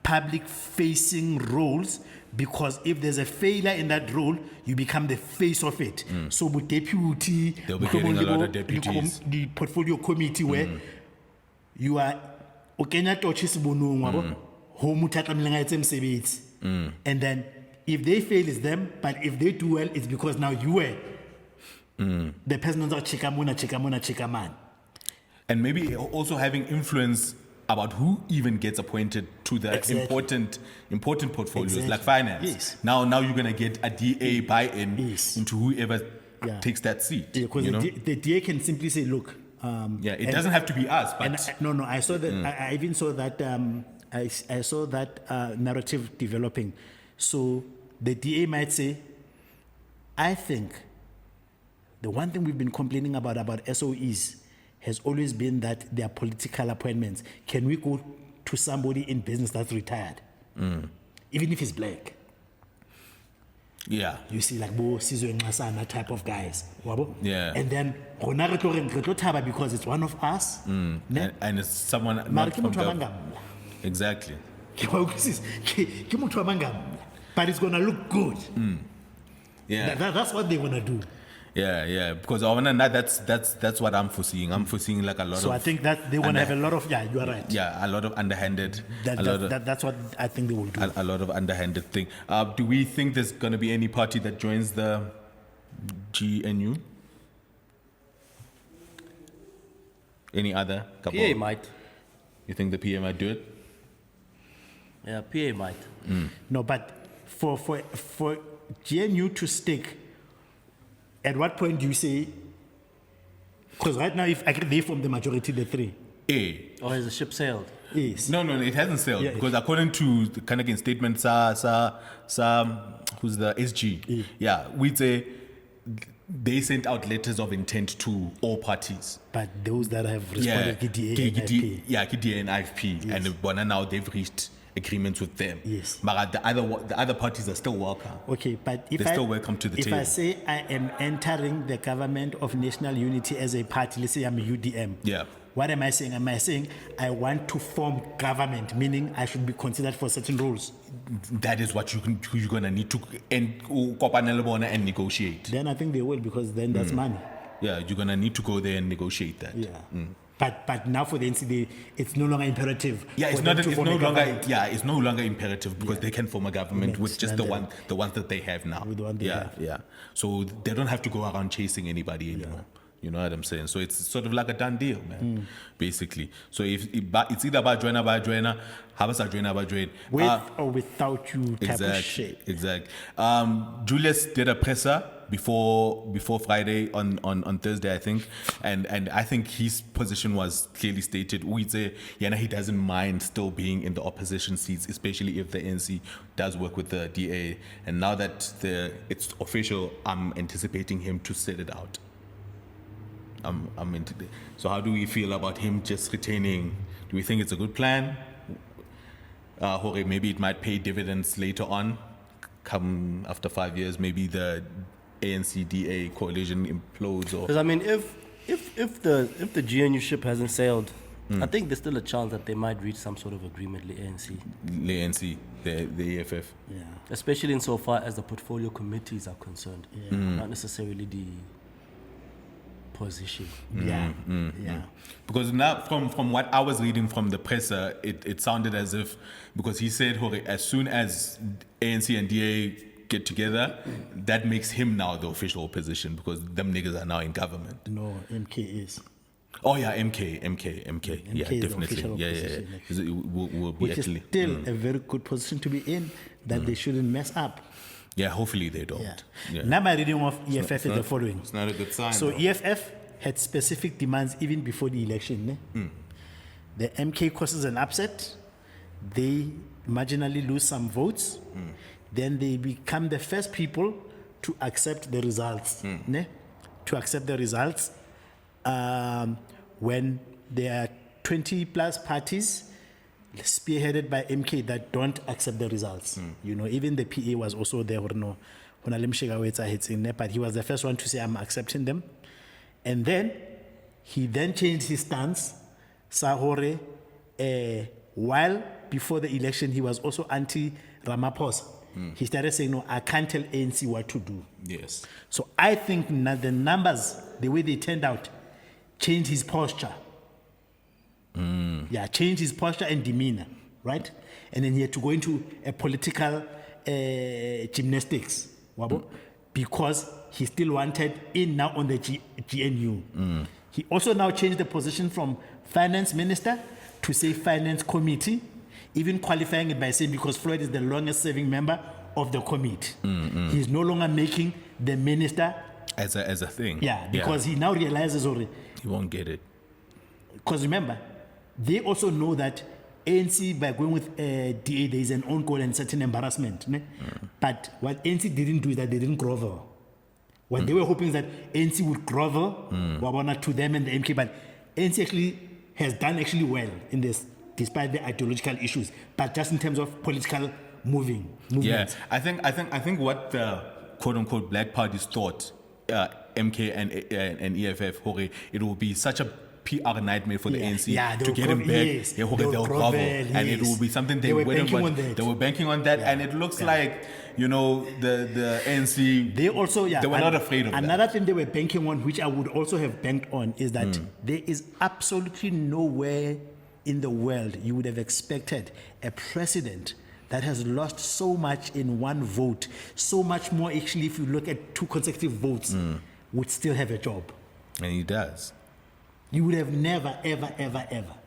public-facing roles because if there's a failure in that role, you become the face of it. So, with deputy, They'll be getting a lot of deputies. The portfolio committee where you are okenya torches bonong wabo ho mutata mlenga etse msebetsi. And then if they fail it's them, but if they do well it's because now you were the person who's cheka man. And maybe also having influence about who even gets appointed to the Exactly. important portfolios Exactly. like finance. Yes. Now you're gonna get a DA buy-in Yes. into whoever Yeah. takes that seat. Because you know? the DA can simply say, look. It doesn't have to be us, but And I saw that. I even saw that. I saw that narrative developing. So the DA might say, I think the one thing we've been complaining about SOEs has always been that they are political appointments. Can we go to somebody in business that's retired, even if he's black? yeah. You see, like Bo Sizwe Ngasana type of guys. Wabo? Yeah. And then rona re tlo thaba because it's one of us. Ne? And it's someone Mara not ke from motho wa the, Mangamla. exactly. Ke wa utlwisisa? Ke motho wa Mangamla. But it's gonna look good. Yeah. That's what they wanna do. Yeah, because I wanna that's what I'm foreseeing. I'm foreseeing like a lot So of I think that they wanna have a lot of you are right. a lot of underhanded That's what I think they will do. a lot of underhanded thing. Do we think there's gonna be any party that joins the GNU? Any other? Couple? PA might. You think the PA might do it? Yeah, PA might. No, but for GNU to stick, at what point do you say? Because right now, if they form the majority, the three. A. Or has the ship sailed? Yes. No, it hasn't sailed Yeah, because according to the Kanakin statement, who's the SG? Yeah, we'd say they sent out letters of intent to all parties. But those that have responded, KDA and IFP. Yeah, KDA and IFP, and now they've reached agreements with them. Yes. But the other parties are still welcome. Okay, but if They're still welcome to the if table. I say I am entering the government of national unity as a party, let's say I'm a UDM. Yeah. What am I saying? Am I saying I want to form government, meaning I should be considered for certain roles? That is what you're gonna need to and negotiate. Then I think they will because then that's money. Yeah, you're gonna need to go there and negotiate that. Yeah. But now for the NCD, it's no longer imperative. Yeah, it's for not. them to It's form no a longer. government. Yeah, it's no longer imperative because they can form a government with just Government, the ones that they have now. With the one they yeah, have. yeah. So they don't have to go around chasing anybody anymore. You know what I'm saying? So it's sort of like a done deal, man. Basically. So if it's either by joiner, habasa join. With or without you type of Exactly. shit. Exactly. Julius did a presser before Friday on Thursday, I think, and I think his position was clearly stated. We say he doesn't mind still being in the opposition seats, especially if the ANC does work with the DA. And now that it's official, I'm anticipating him to set it out. So how do we feel about him just retaining? Do we think it's a good plan? Maybe it might pay dividends later on, come after 5 years. Maybe the ANC-DA coalition implodes. Because I mean, if the GNU ship hasn't sailed, I think there's still a chance that they might reach some sort of agreement with ANC. The EFF. Yeah. Especially insofar as the portfolio committees are concerned, not necessarily the position. Yeah. Because now, from what I was reading from the presser, it sounded as if, because he said, as soon as ANC and DA get together, that makes him now the official opposition, because them niggas are now in government. No, MK is. Oh yeah, MK. Yeah, is the definitely. official Yeah. opposition, Will be Which actually. is still a very good position to be in, that they shouldn't mess up. Yeah, hopefully they don't. Yeah. Now my reading of EFF is the following. It's not a good sign. So though. EFF had specific demands even before the election. The MK causes an upset. They marginally lose some votes. Then they become the first people to accept the results. To accept the results when there are 20 plus parties spearheaded by MK that don't accept the results. Even the PA was also there. But he was the first one to say, I'm accepting them. And then he changed his stance. Sahore, while before the election, he was also anti-Ramaphosa. He started saying, no, I can't tell ANC what to do. Yes. So I think the numbers, the way they turned out, changed his posture. Yeah, changed his posture and demeanor, right? And then he had to go into a political gymnastics, because he still wanted in now on the GNU. He also now changed the position from finance minister to say finance committee, even qualifying it by saying because Floyd is the longest serving member of the committee. He's no longer making the minister as a thing. Yeah, because he now realizes already. He won't get it. Because remember, they also know that ANC, by going with DA, there is an own goal and certain embarrassment. But what ANC didn't do is that they didn't grovel. What they were hoping is that ANC would grovel to them and the MK, but ANC actually has done actually well in this, despite the ideological issues, but just in terms of political movements. Yeah, I think what the quote unquote black parties thought, MK and EFF, it will be such a PR nightmare for the ANC to get him back. Yes, they'll grovel, and it will be something they wouldn't want. They were banking on that, and it looks like the ANC. They also they were not afraid of that. Another thing they were banking on, which I would also have banked on, is that there is absolutely nowhere in the world you would have expected a president that has lost so much in one vote, so much more actually if you look at 2 consecutive votes, would still have a job. And he does. You would have never, ever.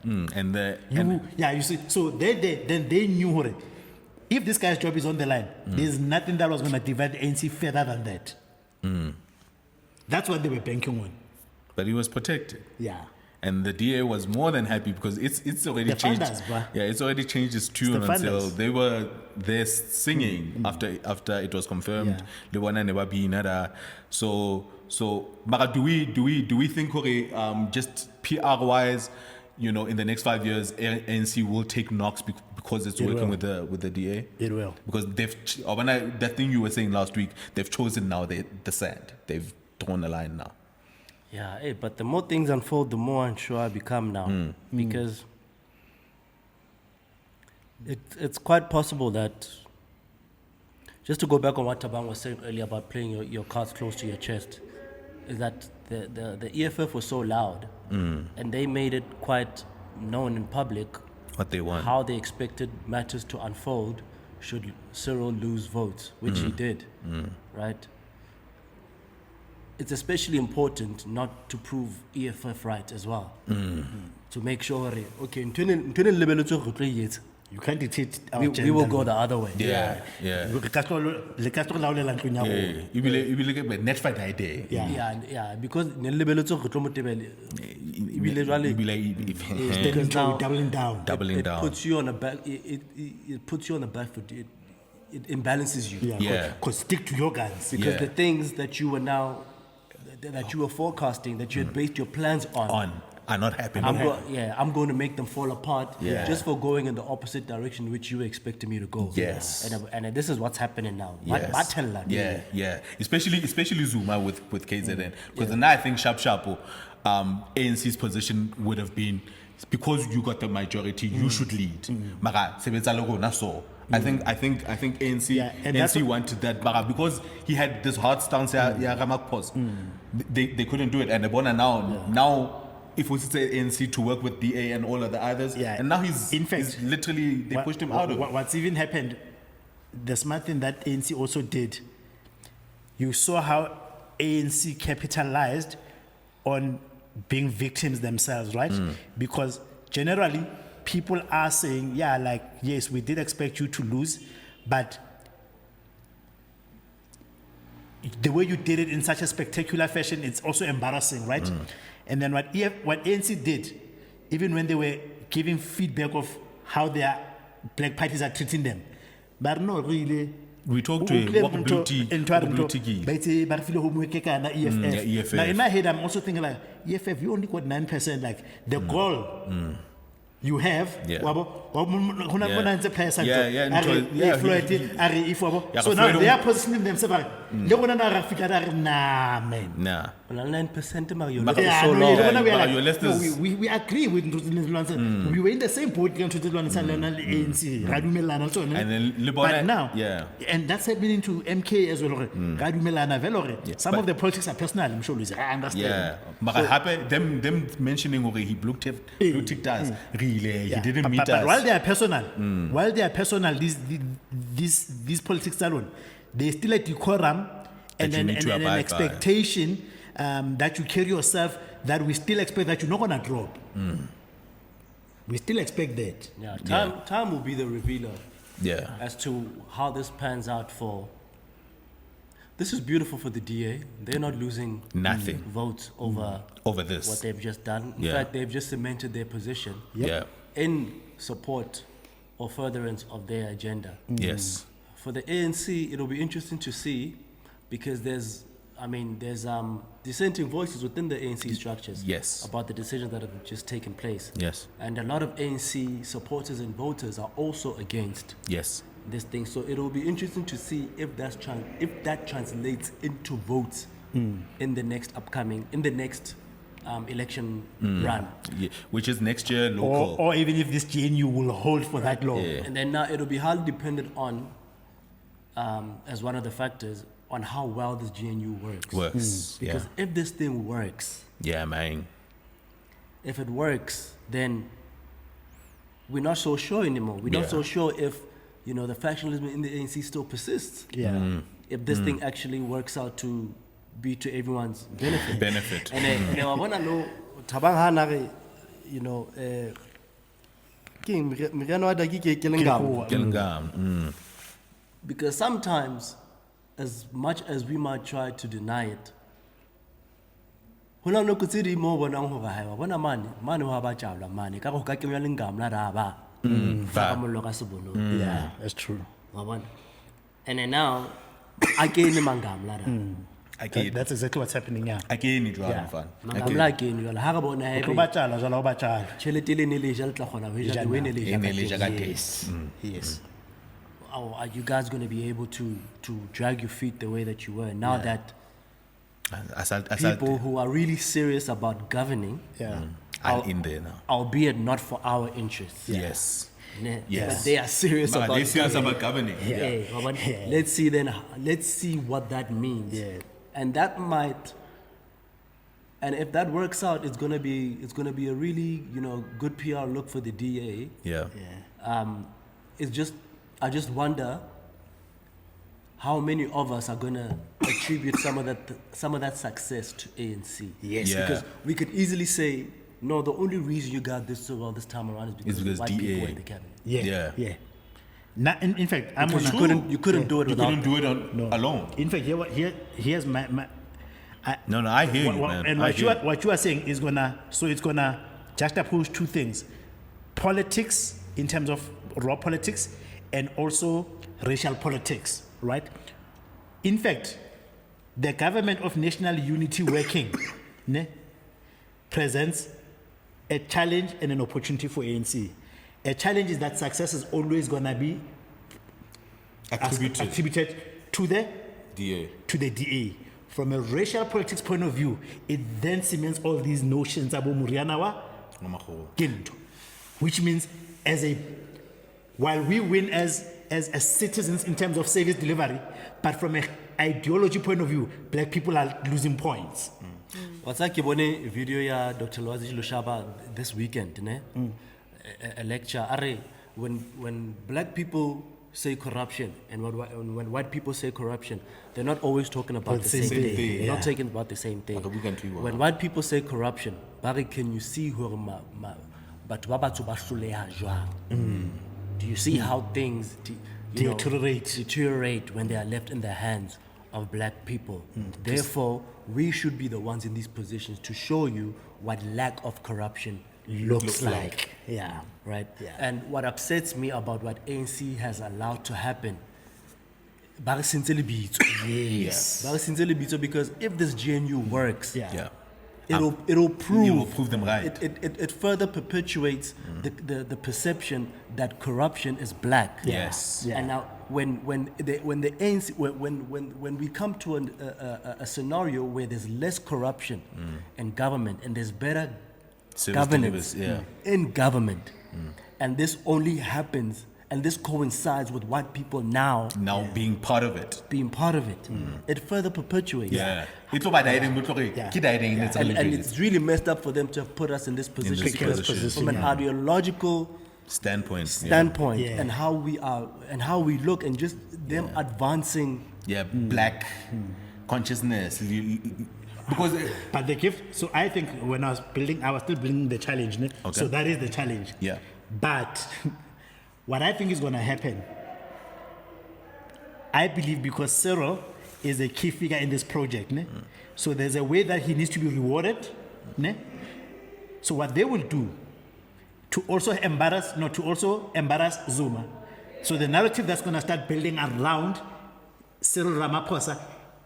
You see, so then they knew if this guy's job is on the line, there's nothing that was going to divide the ANC further than that. That's what they were banking on. But he was protected. Yeah. And the DA was more than happy because it's already changed. It's already changed its tune until they were there singing after it was confirmed. So, but do we think just PR wise, in the next 5 years, ANC will take knocks because it's working with the DA? It will, because that thing you were saying last week, they've chosen now the sand. They've drawn a line now. Yeah, but the more things unfold, the more unsure I become now. Because it's quite possible that, just to go back on what Tabang was saying earlier about playing your cards close to your chest, is that the EFF was so loud and they made it quite known in public what they want, how they expected matters to unfold should Cyril lose votes, which he did, right? It's especially important not to prove EFF right as well. To make sure, okay, You can't dictate our We gender. will go the other way. Yeah. Le ka tlo laolela ntlong ya rona. You will get net fight idea. Yeah, because ne lebeletse go tlo motebele ebile jwale Standing now- doubling down. Doubling it down. puts you on the back. It puts you on the back foot. It imbalances you. Yeah. Cause stick to your guns. Because Yeah. the things that you were now that you were forecasting, that you had based your plans on, Are not happening. I'm going to make them fall apart Yeah. just for going in the opposite direction which you expected me to go. Yes. And this is what's happening now. Yes. Battle, Yeah. Especially Zuma with KZN. Because now I think sharp, ANC's position would have been, because you got the majority, you should lead. Mara sebetsa le rona so. I think ANC Yeah, and that's ANC wanted that, but because he had this hard stance, they couldn't do it. And Ebona now if we say ANC to work with DA and all of the others, and now he's literally they pushed him out of it. What's even happened, the smart thing that ANC also did, you saw how ANC capitalized on being victims themselves, right? Because generally people are saying, yes, we did expect you to lose, but the way you did it in such a spectacular fashion, it's also embarrassing, right? And then what ANC did, even when they were giving feedback of how their black parties are treating them, but no, really. We talked to him. EFF. Now in my head, I'm also thinking like, EFF, you only got 9%. Like the goal you have, so now they are positioning themselves. Nah, man. Nah. 9% you're But- looking Yeah, so no, long. yeah, No, your list is- we agree with we were in the same boat and then but now yeah. and that's happening to MK as well. Some but- of the politics are personal, I'm sure Luis, I understand. Yeah, but them mentioning okay, he blue ticked us. Really, he didn't meet but us. while they are personal, these politics alone, they still a decorum and you an need to abide an by. expectation that you carry yourself, that we still expect that you're not gonna drop. We still expect that. Yeah, time will be the revealer Yeah. as to how this pans out for. This is beautiful for the DA. They're not losing Nothing. votes over this. what they've just done. In Yeah. fact, they've just cemented their position Yeah. in support or furtherance of their agenda. Yes. For the ANC, it'll be interesting to see, because there's dissenting voices within the ANC structures Yes. about the decisions that have just taken place. Yes. And a lot of ANC supporters and voters are also against Yes. this thing. So it will be interesting to see if that translates into votes in the next election run. Yeah. Which is next year local. Or even if this GNU will hold for that long. Yeah. And then now it'll be highly dependent on, as one of the factors, on how well this GNU works. Because if this thing works, Yeah, man. if it works, then we're not so sure anymore. We're not so sure if, the factionalism in the ANC still persists. Yeah. If this thing actually works out to be to everyone's benefit. And then, I want to know, tabang ha na re, meriana wa daki ke kelengam. Gillingham. Because sometimes, as much as we might try to deny it, hona no kutsiri mo bonang hore ha wa bona mane wa ba tjabla mane ka go ka kenywa lengam la raba fa mollo ka sebolo. Yeah, that's true. Wa bona. And then now again mangam la raba. That's exactly what's happening now. Again, it was fun. Mangam la again jwala ha re bona Go hebe batjala, jwala o batjala. tšhelete le ne le ja le tla kgona ho e ja le wene le ja ka teng. Yes. Yes. Are you guys going to be able to drag your feet the way that you were now that people who are really serious about governing Yeah. are in there now. albeit not for our interests. Yes. Ne? Yes. But they are serious But about they're serious governing. about governing. Hey, Wabani, let's see what that means. Yeah. And that might, and if that works out, it's gonna be a really good PR look for the DA. Yeah. I just wonder how many of us are gonna attribute some of that success to ANC. Yes. Yeah. Because we could easily say No, the only reason you got this so well this time around is because white DA. people were in the cabinet. Yeah. Now, in fact, I'm Because gonna. you couldn't do it You without. couldn't do it alone. In fact, here's my. No, I hear you, man. And I hear what you are saying is it's gonna juxtapose two things: politics in terms of raw politics, and also racial politics, right? In fact, the government of national unity working presents a challenge and an opportunity for ANC. A challenge is that success is always gonna be attributed to the DA. From a racial politics point of view, it then cements all these notions about Murianawa, which means while we win as citizens in terms of service delivery, but from an ideology point of view, black people are losing points. What's like a video ya Dr. Lwazi Lushaba this weekend, ne? A lecture. When black people say corruption and when white people say corruption, they're not always talking about the same thing. They're not talking about the same thing. When white people say corruption, can you see who do you see how things deteriorate when they are left in the hands of black people? Therefore, we should be the ones in these positions to show you what lack of corruption looks like. Yeah. Right? Yeah. And what upsets me about what ANC has allowed to happen, Yes. because if this GNU works, Yeah. it'll prove them right. It further perpetuates the perception that corruption is black. Yes. Yeah. And now when the ANC when we come to a scenario where there's less corruption in government and there's better governance in government, and this only happens and this coincides with white people now being part of it. It further perpetuates. It's about And it's really messed up for them to have put us in this position, this because position. from an ideological standpoint. and how we are and how we look and just them advancing. Black consciousness. Because But the gift, so I think when I was still building the challenge. Ne? Okay. So that is the challenge. Yeah. But what I think is going to happen, I believe because Cyril is a key figure in this project. Ne? So there's a way that he needs to be rewarded. Ne? So what they will do to also embarrass Zuma. So the narrative that's going to start building around Cyril Ramaphosa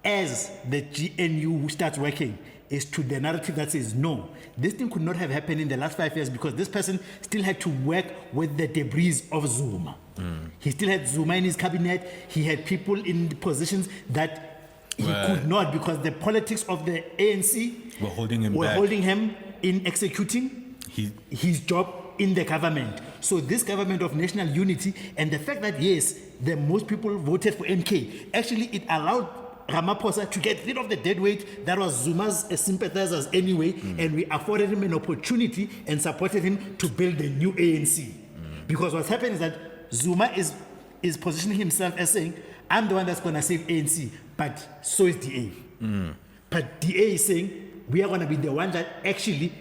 as the GNU starts working is to the narrative that says, no, this thing could not have happened in the last 5 years because this person still had to work with the debris of Zuma. He still had Zuma in his cabinet. He had people in positions that he could not, because the politics of the ANC were holding him in executing his job in the government. So this government of national unity, and the fact that, yes, the most people voted for MK, actually it allowed Ramaphosa to get rid of the dead weight that was Zuma's sympathizers anyway, and we afforded him an opportunity and supported him to build a new ANC. Because what's happened is that Zuma is positioning himself as saying, I'm the one that's going to save ANC, but so is DA. But DA is saying, we are going to be the one that actually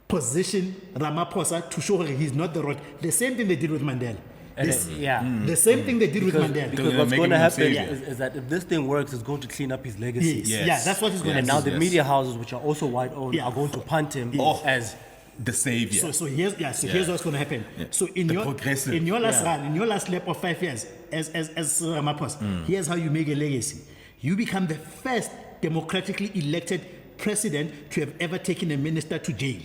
position Ramaphosa to show he's not the road. The same thing they did with Mandela. The same thing they did with Mandela. Because what's going to happen is that if this thing works, it's going to clean up his legacy. Yeah, that's what he's going to do. And now the media houses, which are also white-owned, are going to punt him as the savior. So here's what's going to happen. So in your last lap of 5 years as Ramaphosa, here's how you make a legacy. You become the first democratically elected president to have ever taken a minister to jail.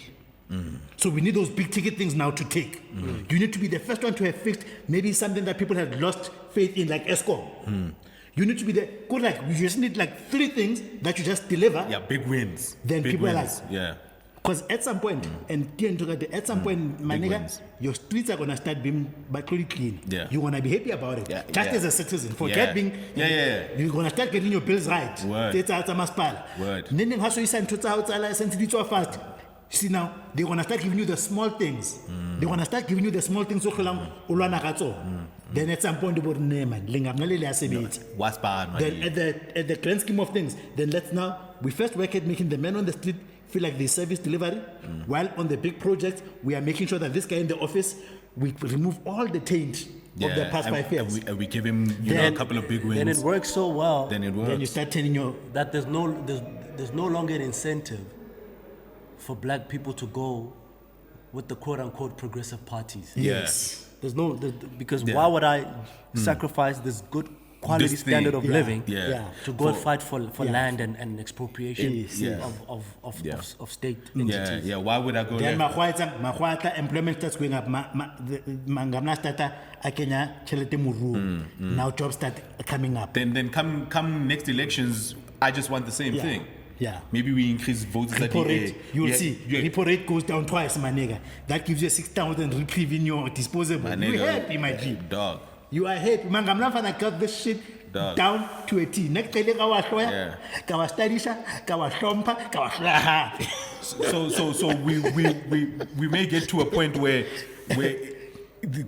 So we need those big ticket things now to take. You need to be the first one to have fixed maybe something that people had lost faith in, like ESCOM. You need to be you just need like 3 things that you just deliver. Yeah, big wins. Then big people wins. are like, because at some point, at some point, my nigga, your streets are gonna start being clean. Yeah. You're gonna be happy about it. Just as a citizen, forget being. You're gonna start getting your bills right. Word. Then how so you send to fast. See now, they're gonna start giving you the small things. They're gonna start giving you the small things. Then at some point, then at the grand scheme of things, then let's now we first work at making the men on the street feel like they service delivery, while on the big projects, we are making sure that this guy in the office, we remove all the taint of the past 5 years. And we give him a couple of big wins. Then it works so well. Then it works. Then you start turning your... That there's no longer an incentive for black people to go with the quote unquote progressive parties. Yes. Because why would I sacrifice this good quality This standard thing. of living Yeah. to go and fight for land and expropriation Yes, yes. of state Yeah, entities? yeah. Why would I go Then there? Mahwata employment starts going up. Mangamna starta akenya chelete muru. Now jobs start coming up. Then come next elections, I just want the same thing. Yeah. Maybe we increase votes at Repo the rate, you'll see. Repo rate goes down twice, my nigga. That gives you a 6,000 reprieve in your disposable. You happy, my G. Dog. You are happy. Mangamna fana got this shit Dog. down to a T. Next day, kawa shoya, Yeah. kawa stadisha, kawa shompa, kawa shraha. So we may get to a point where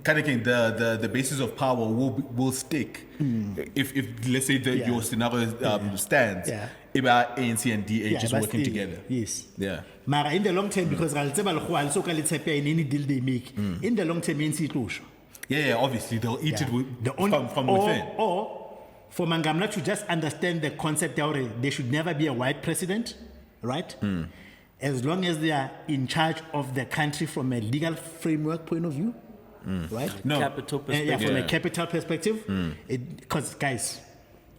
kind of the basis of power will stick if let's say your scenario stands. Yeah. About ANC and DA just but working still, together. Yes. Yeah. Mara in the long term, because in any deal they make, in the long term, ANC closure. Yeah, obviously they'll eat it from within. Or for Mangamla to just understand the concept already, there should never be a white president, right? As long as they are in charge of the country from a legal framework point of view, right? No. Capital perspective. From a capital perspective, because guys,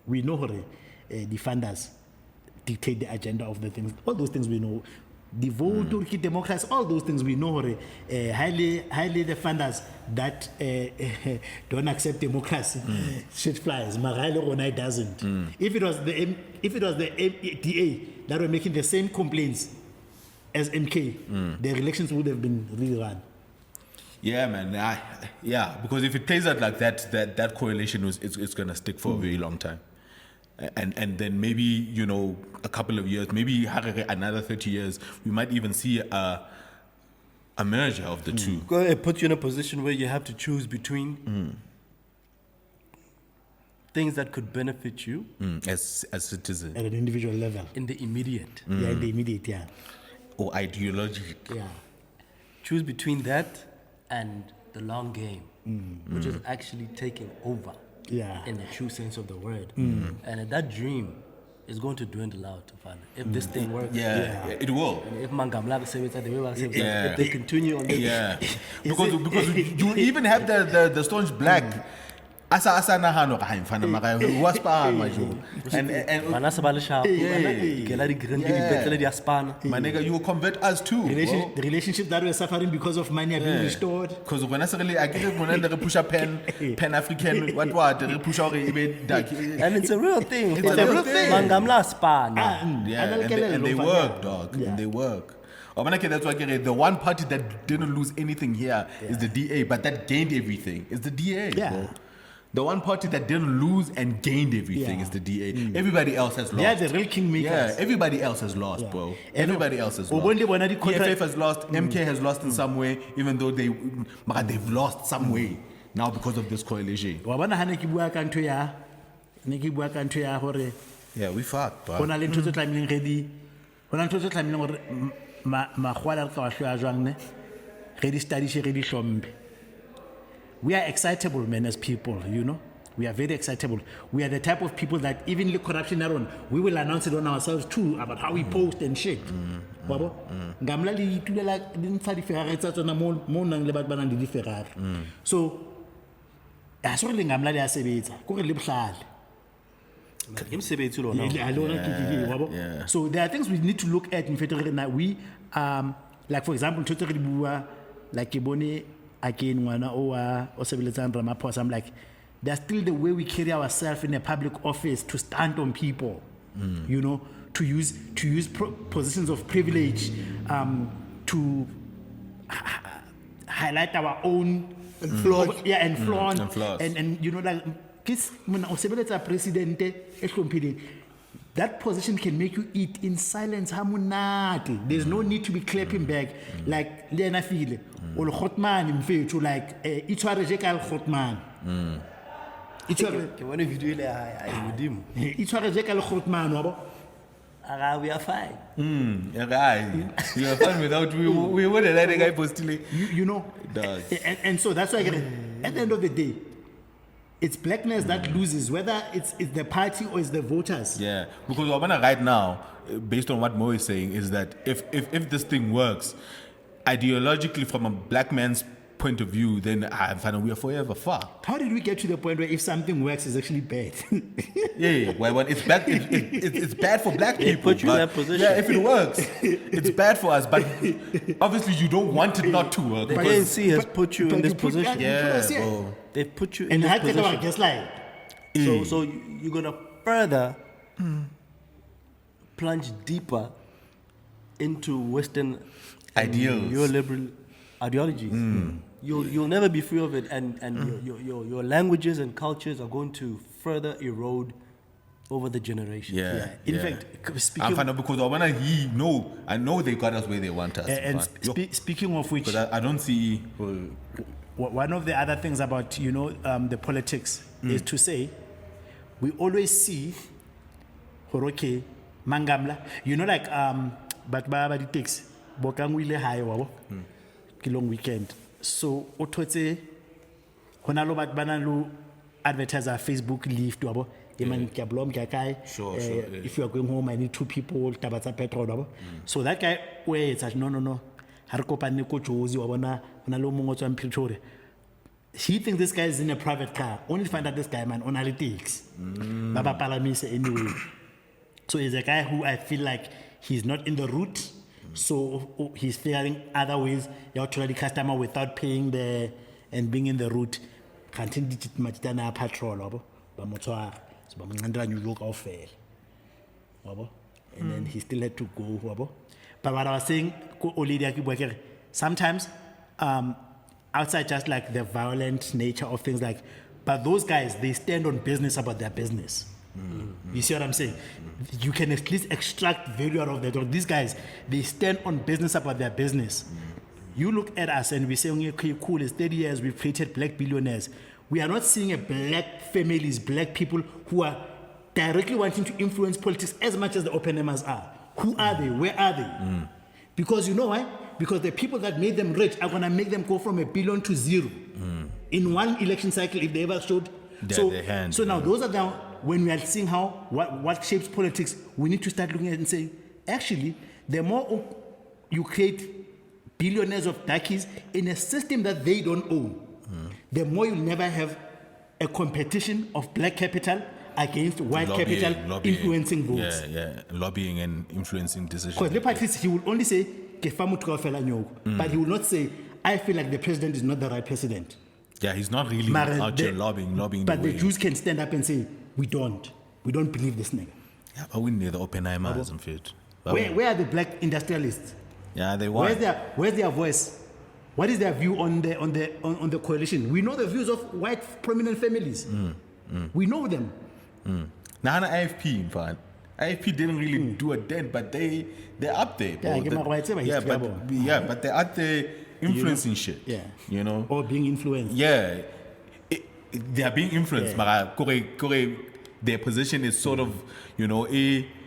we know the funders dictate the agenda of the things. All those things we know. The vote, Turkey democrats, all those things we know. Highly the funders that don't accept democracy, shit flies. Marale Ronai doesn't. If it was the DA that were making the same complaints as MK, the elections would have been rerun. Yeah, man. Because if it plays out like that coalition it's gonna stick for a very long time. And then maybe, a couple of years, maybe another 30 years, we might even see a merger of the two. It puts you in a position where you have to choose between things that could benefit you As citizen. At an individual level. in the immediate. Yeah, in the immediate, yeah. Or ideologic. Yeah. Choose between that and the long game, which is actually taking over. Yeah. In the true sense of the word. And that dream is going to dwindle out to find if this thing works. Yeah, it will. And if Mangamla says that the way I Yeah. if they continue on this. Yeah. because you even have the staunch black. Asa na hano ka haimfana mara was pa maju. And Bana sa bala sharp. Kela di grande di betele di aspana. my nigga, you will convert us too. The relationship that we're suffering because of money are being restored. Because when I say I get when they push a pen African what they push out And it's a real thing. It's a real thing. Mangamla aspana. Yeah, and they work, dog. Yeah. And they work. That's why the one party that didn't lose anything here is the DA, but that gained everything is the DA. Yeah. Bro. The one party that didn't lose and gained everything Yeah. is the DA. Everybody else has lost. They are the real kingmakers. Yeah, everybody else has lost, bro. Everybody else has lost. EFF has lost. MK has lost in some way, even though they've lost some way now because of this coalition. Wa bona ha ne ke bua ka ntho ya hore Yeah, we fucked, bro. hona le ntho tse tlamileng hore magwala re ka wa hloya jwang ne re di study re di hlombe. We are excitable, man, as people, We are very excitable. We are the type of people that even the corruption around, we will announce it on ourselves too about how we post and shit. Babo, ngamla li tulela di ntsha di Ferrari tsa tsona mo nang le batho ba nang le di Ferrari. So, a so le ngamla le a sebetsa, ko re le bohlale. Yeah. So there are things we need to look at in federal now. We like for example, like Kibone again wana o sebeletsang Ramaphosa. I'm like, that's still the way we carry ourselves in a public office to stand on people, to use positions of privilege to highlight our own flaws. Yeah, and flaws. And like this when o sebeletsa president e hlomphileng, that position can make you eat in silence hamonate. There's no need to be clapping back like Lena File or Hotman mfethu like itshware je ka Hotman. Ke bona video ile a Modimo. Itshware je ka Hotman wabo. we are fine. Yeah, guy. You are fine without we wouldn't let a guy postulate. You know, Does. and so that's why at the end of the day, it's blackness that loses, whether it's the party or it's the voters. Yeah, because Obama right now, based on what Mo is saying, is that if this thing works, ideologically from a black man's point of view, then we are forever fucked. How did we get to the point where if something works, it's actually bad? Yeah. Well, when it's bad, it's bad for black people. Put you in but- that position. Yeah, if it works, it's bad for us. But obviously, you don't want it not to work. The because- ANC has put you in this put position. us, bro. They've put you in And this I think about position. just like, So you're gonna further plunge deeper into Western Ideals. your liberal ideologies. You'll never be free of it, and your languages and cultures are going to further erode over the generations. Yeah. in fact, I'm speaking fine because I know they got us where they want us. and Fine. speaking of which, Because I don't see. one of the other things about the politics is to say we always see okay mangamla like but ba di taxi bokangwile high wabo ke long weekend so o thotse hona lo bat bana lo advertiser Facebook lift wabo man ke blom ke kae Sure, if you are going home I need 2 people taba tsa petrol wabo so that guy where it's no ha re kopane ko Jozi wa bona hona lo mongwe tswa Pretoria. He thinks this guy is in a private car. Only to find out this guy, man, on analytics. Baba Palamise anyway. So he's a guy who I feel like he's not in the route. So he's figuring other ways you to the customer without paying and being in the route. Can't digit matitana patrol, wabo. Bamotwa. So bamangandra New York off fair. Wabo. And then he still had to go, wabo. But what I was saying, sometimes outside just like the violent nature of things but those guys, they stand on business about their business. You see what I'm saying? You can at least extract value out of that. These guys, they stand on business about their business. You look at us and we say, okay, cool, it's 30 years, we've created black billionaires. We are not seeing a black families, black people who are directly wanting to influence politics as much as the open-aimers are. Who are they? Where are they? Because you know why? Because the people that made them rich are going to make them go from $1 billion to 0 in one election cycle if they ever showed. Their hand, so now those are now, when we are seeing how what shapes politics, we need to start looking at it and say, actually, the more you create billionaires of darkies in a system that they don't own, the more you'll never have a competition of black capital against white capital influencing votes. Yeah, lobbying and influencing decisions. Because the parties, he will only say, but he will not say, I feel like the president is not the right president. Yeah, he's not really out here lobbying. But the Jews can stand up and say, we don't believe this nigga. Yeah, but we need the open eyes and fit. Where are the black industrialists? Yeah, they want. Where's their voice? What is their view on the coalition? We know the views of white prominent families. We know them. Now, IFP, in fact. IFP didn't really do a dent, but they're up there. But they're out there influencing shit. Yeah. You know? Or being influenced. Yeah. They are being influenced, but their position is sort of,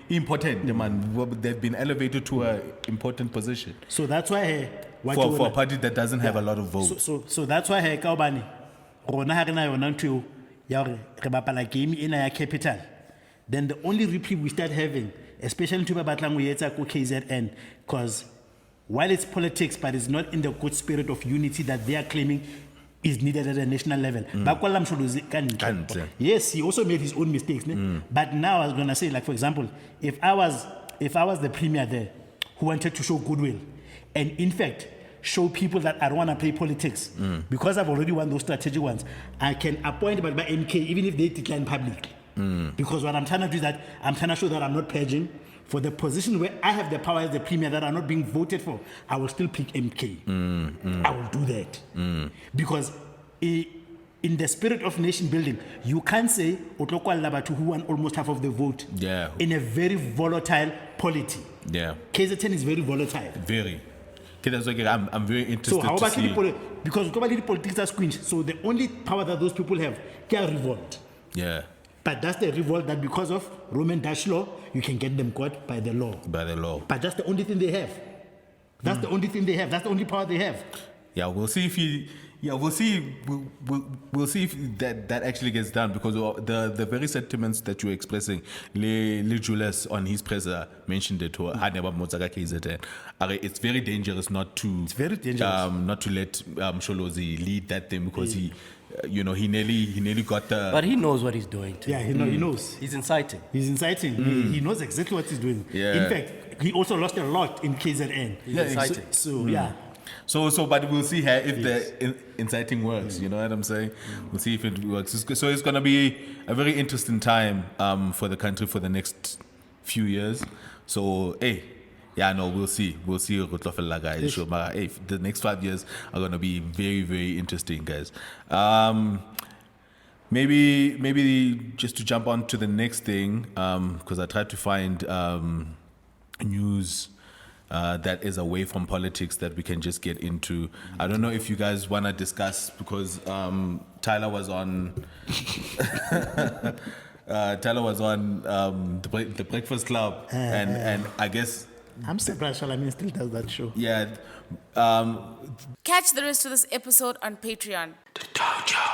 important. Man. They've been elevated to an important position. So that's why for a party that doesn't have a lot of votes. So that's why Kaubani, Rona Harina Yonantu, Yabapala game in a capital. Then the only reprieve we start having, especially to Babatlang KZN, because while it's politics, but it's not in the good spirit of unity that they are claiming is needed at a national level. Yes, he also made his own mistakes. But now I was gonna say, like for example, if I was the premier there who wanted to show goodwill, and in fact show people that I don't want to play politics, because I've already won those strategic ones, I can appoint by MK even if they decline publicly. Because what I'm trying to do is that I'm trying to show that I'm not pledging for the position where I have the power as the premier that are not being voted for. I will still pick MK. I will do that because in the spirit of nation building, you can't say Otoko Labatu who won almost half of the vote. Yeah. In a very volatile polity. Yeah. KZN is very volatile. Very. I'm very interested so how to about see. Because politics are squenched, so the only power that those people have can revolt. Yeah. But that's the revolt that because of Roman Dutch law, you can get them caught by the law. By the law. But that's the only thing they have. That's the only thing they have. That's the only power they have. Yeah, we'll see if he. Yeah, we'll see. We'll see if that actually gets done, because the very sentiments that you're expressing, Le Jules on his presser mentioned it. It's very dangerous not to. It's very dangerous. Not to let Sholozi lead that thing, because he nearly got the. But he knows what he's doing too. Yeah, he knows. He's inciting. He's inciting. He knows exactly what he's doing. Yeah. In fact, he also lost a lot in KZN. He's inciting. So yeah. So, but we'll see how if the inciting works. You know what I'm saying? We'll see if it works. So it's going to be a very interesting time for the country for the next few years. So, we'll see. We'll see. Guys. The next 5 years are going to be very, very interesting, guys. Maybe just to jump on to the next thing, because I tried to find news that is away from politics that we can just get into. I don't know if you guys want to discuss, because Tyler was on the Breakfast Club, and I guess I'm surprised Shalamin still does that show. yeah. Catch the rest of this episode on Patreon. The Dojo.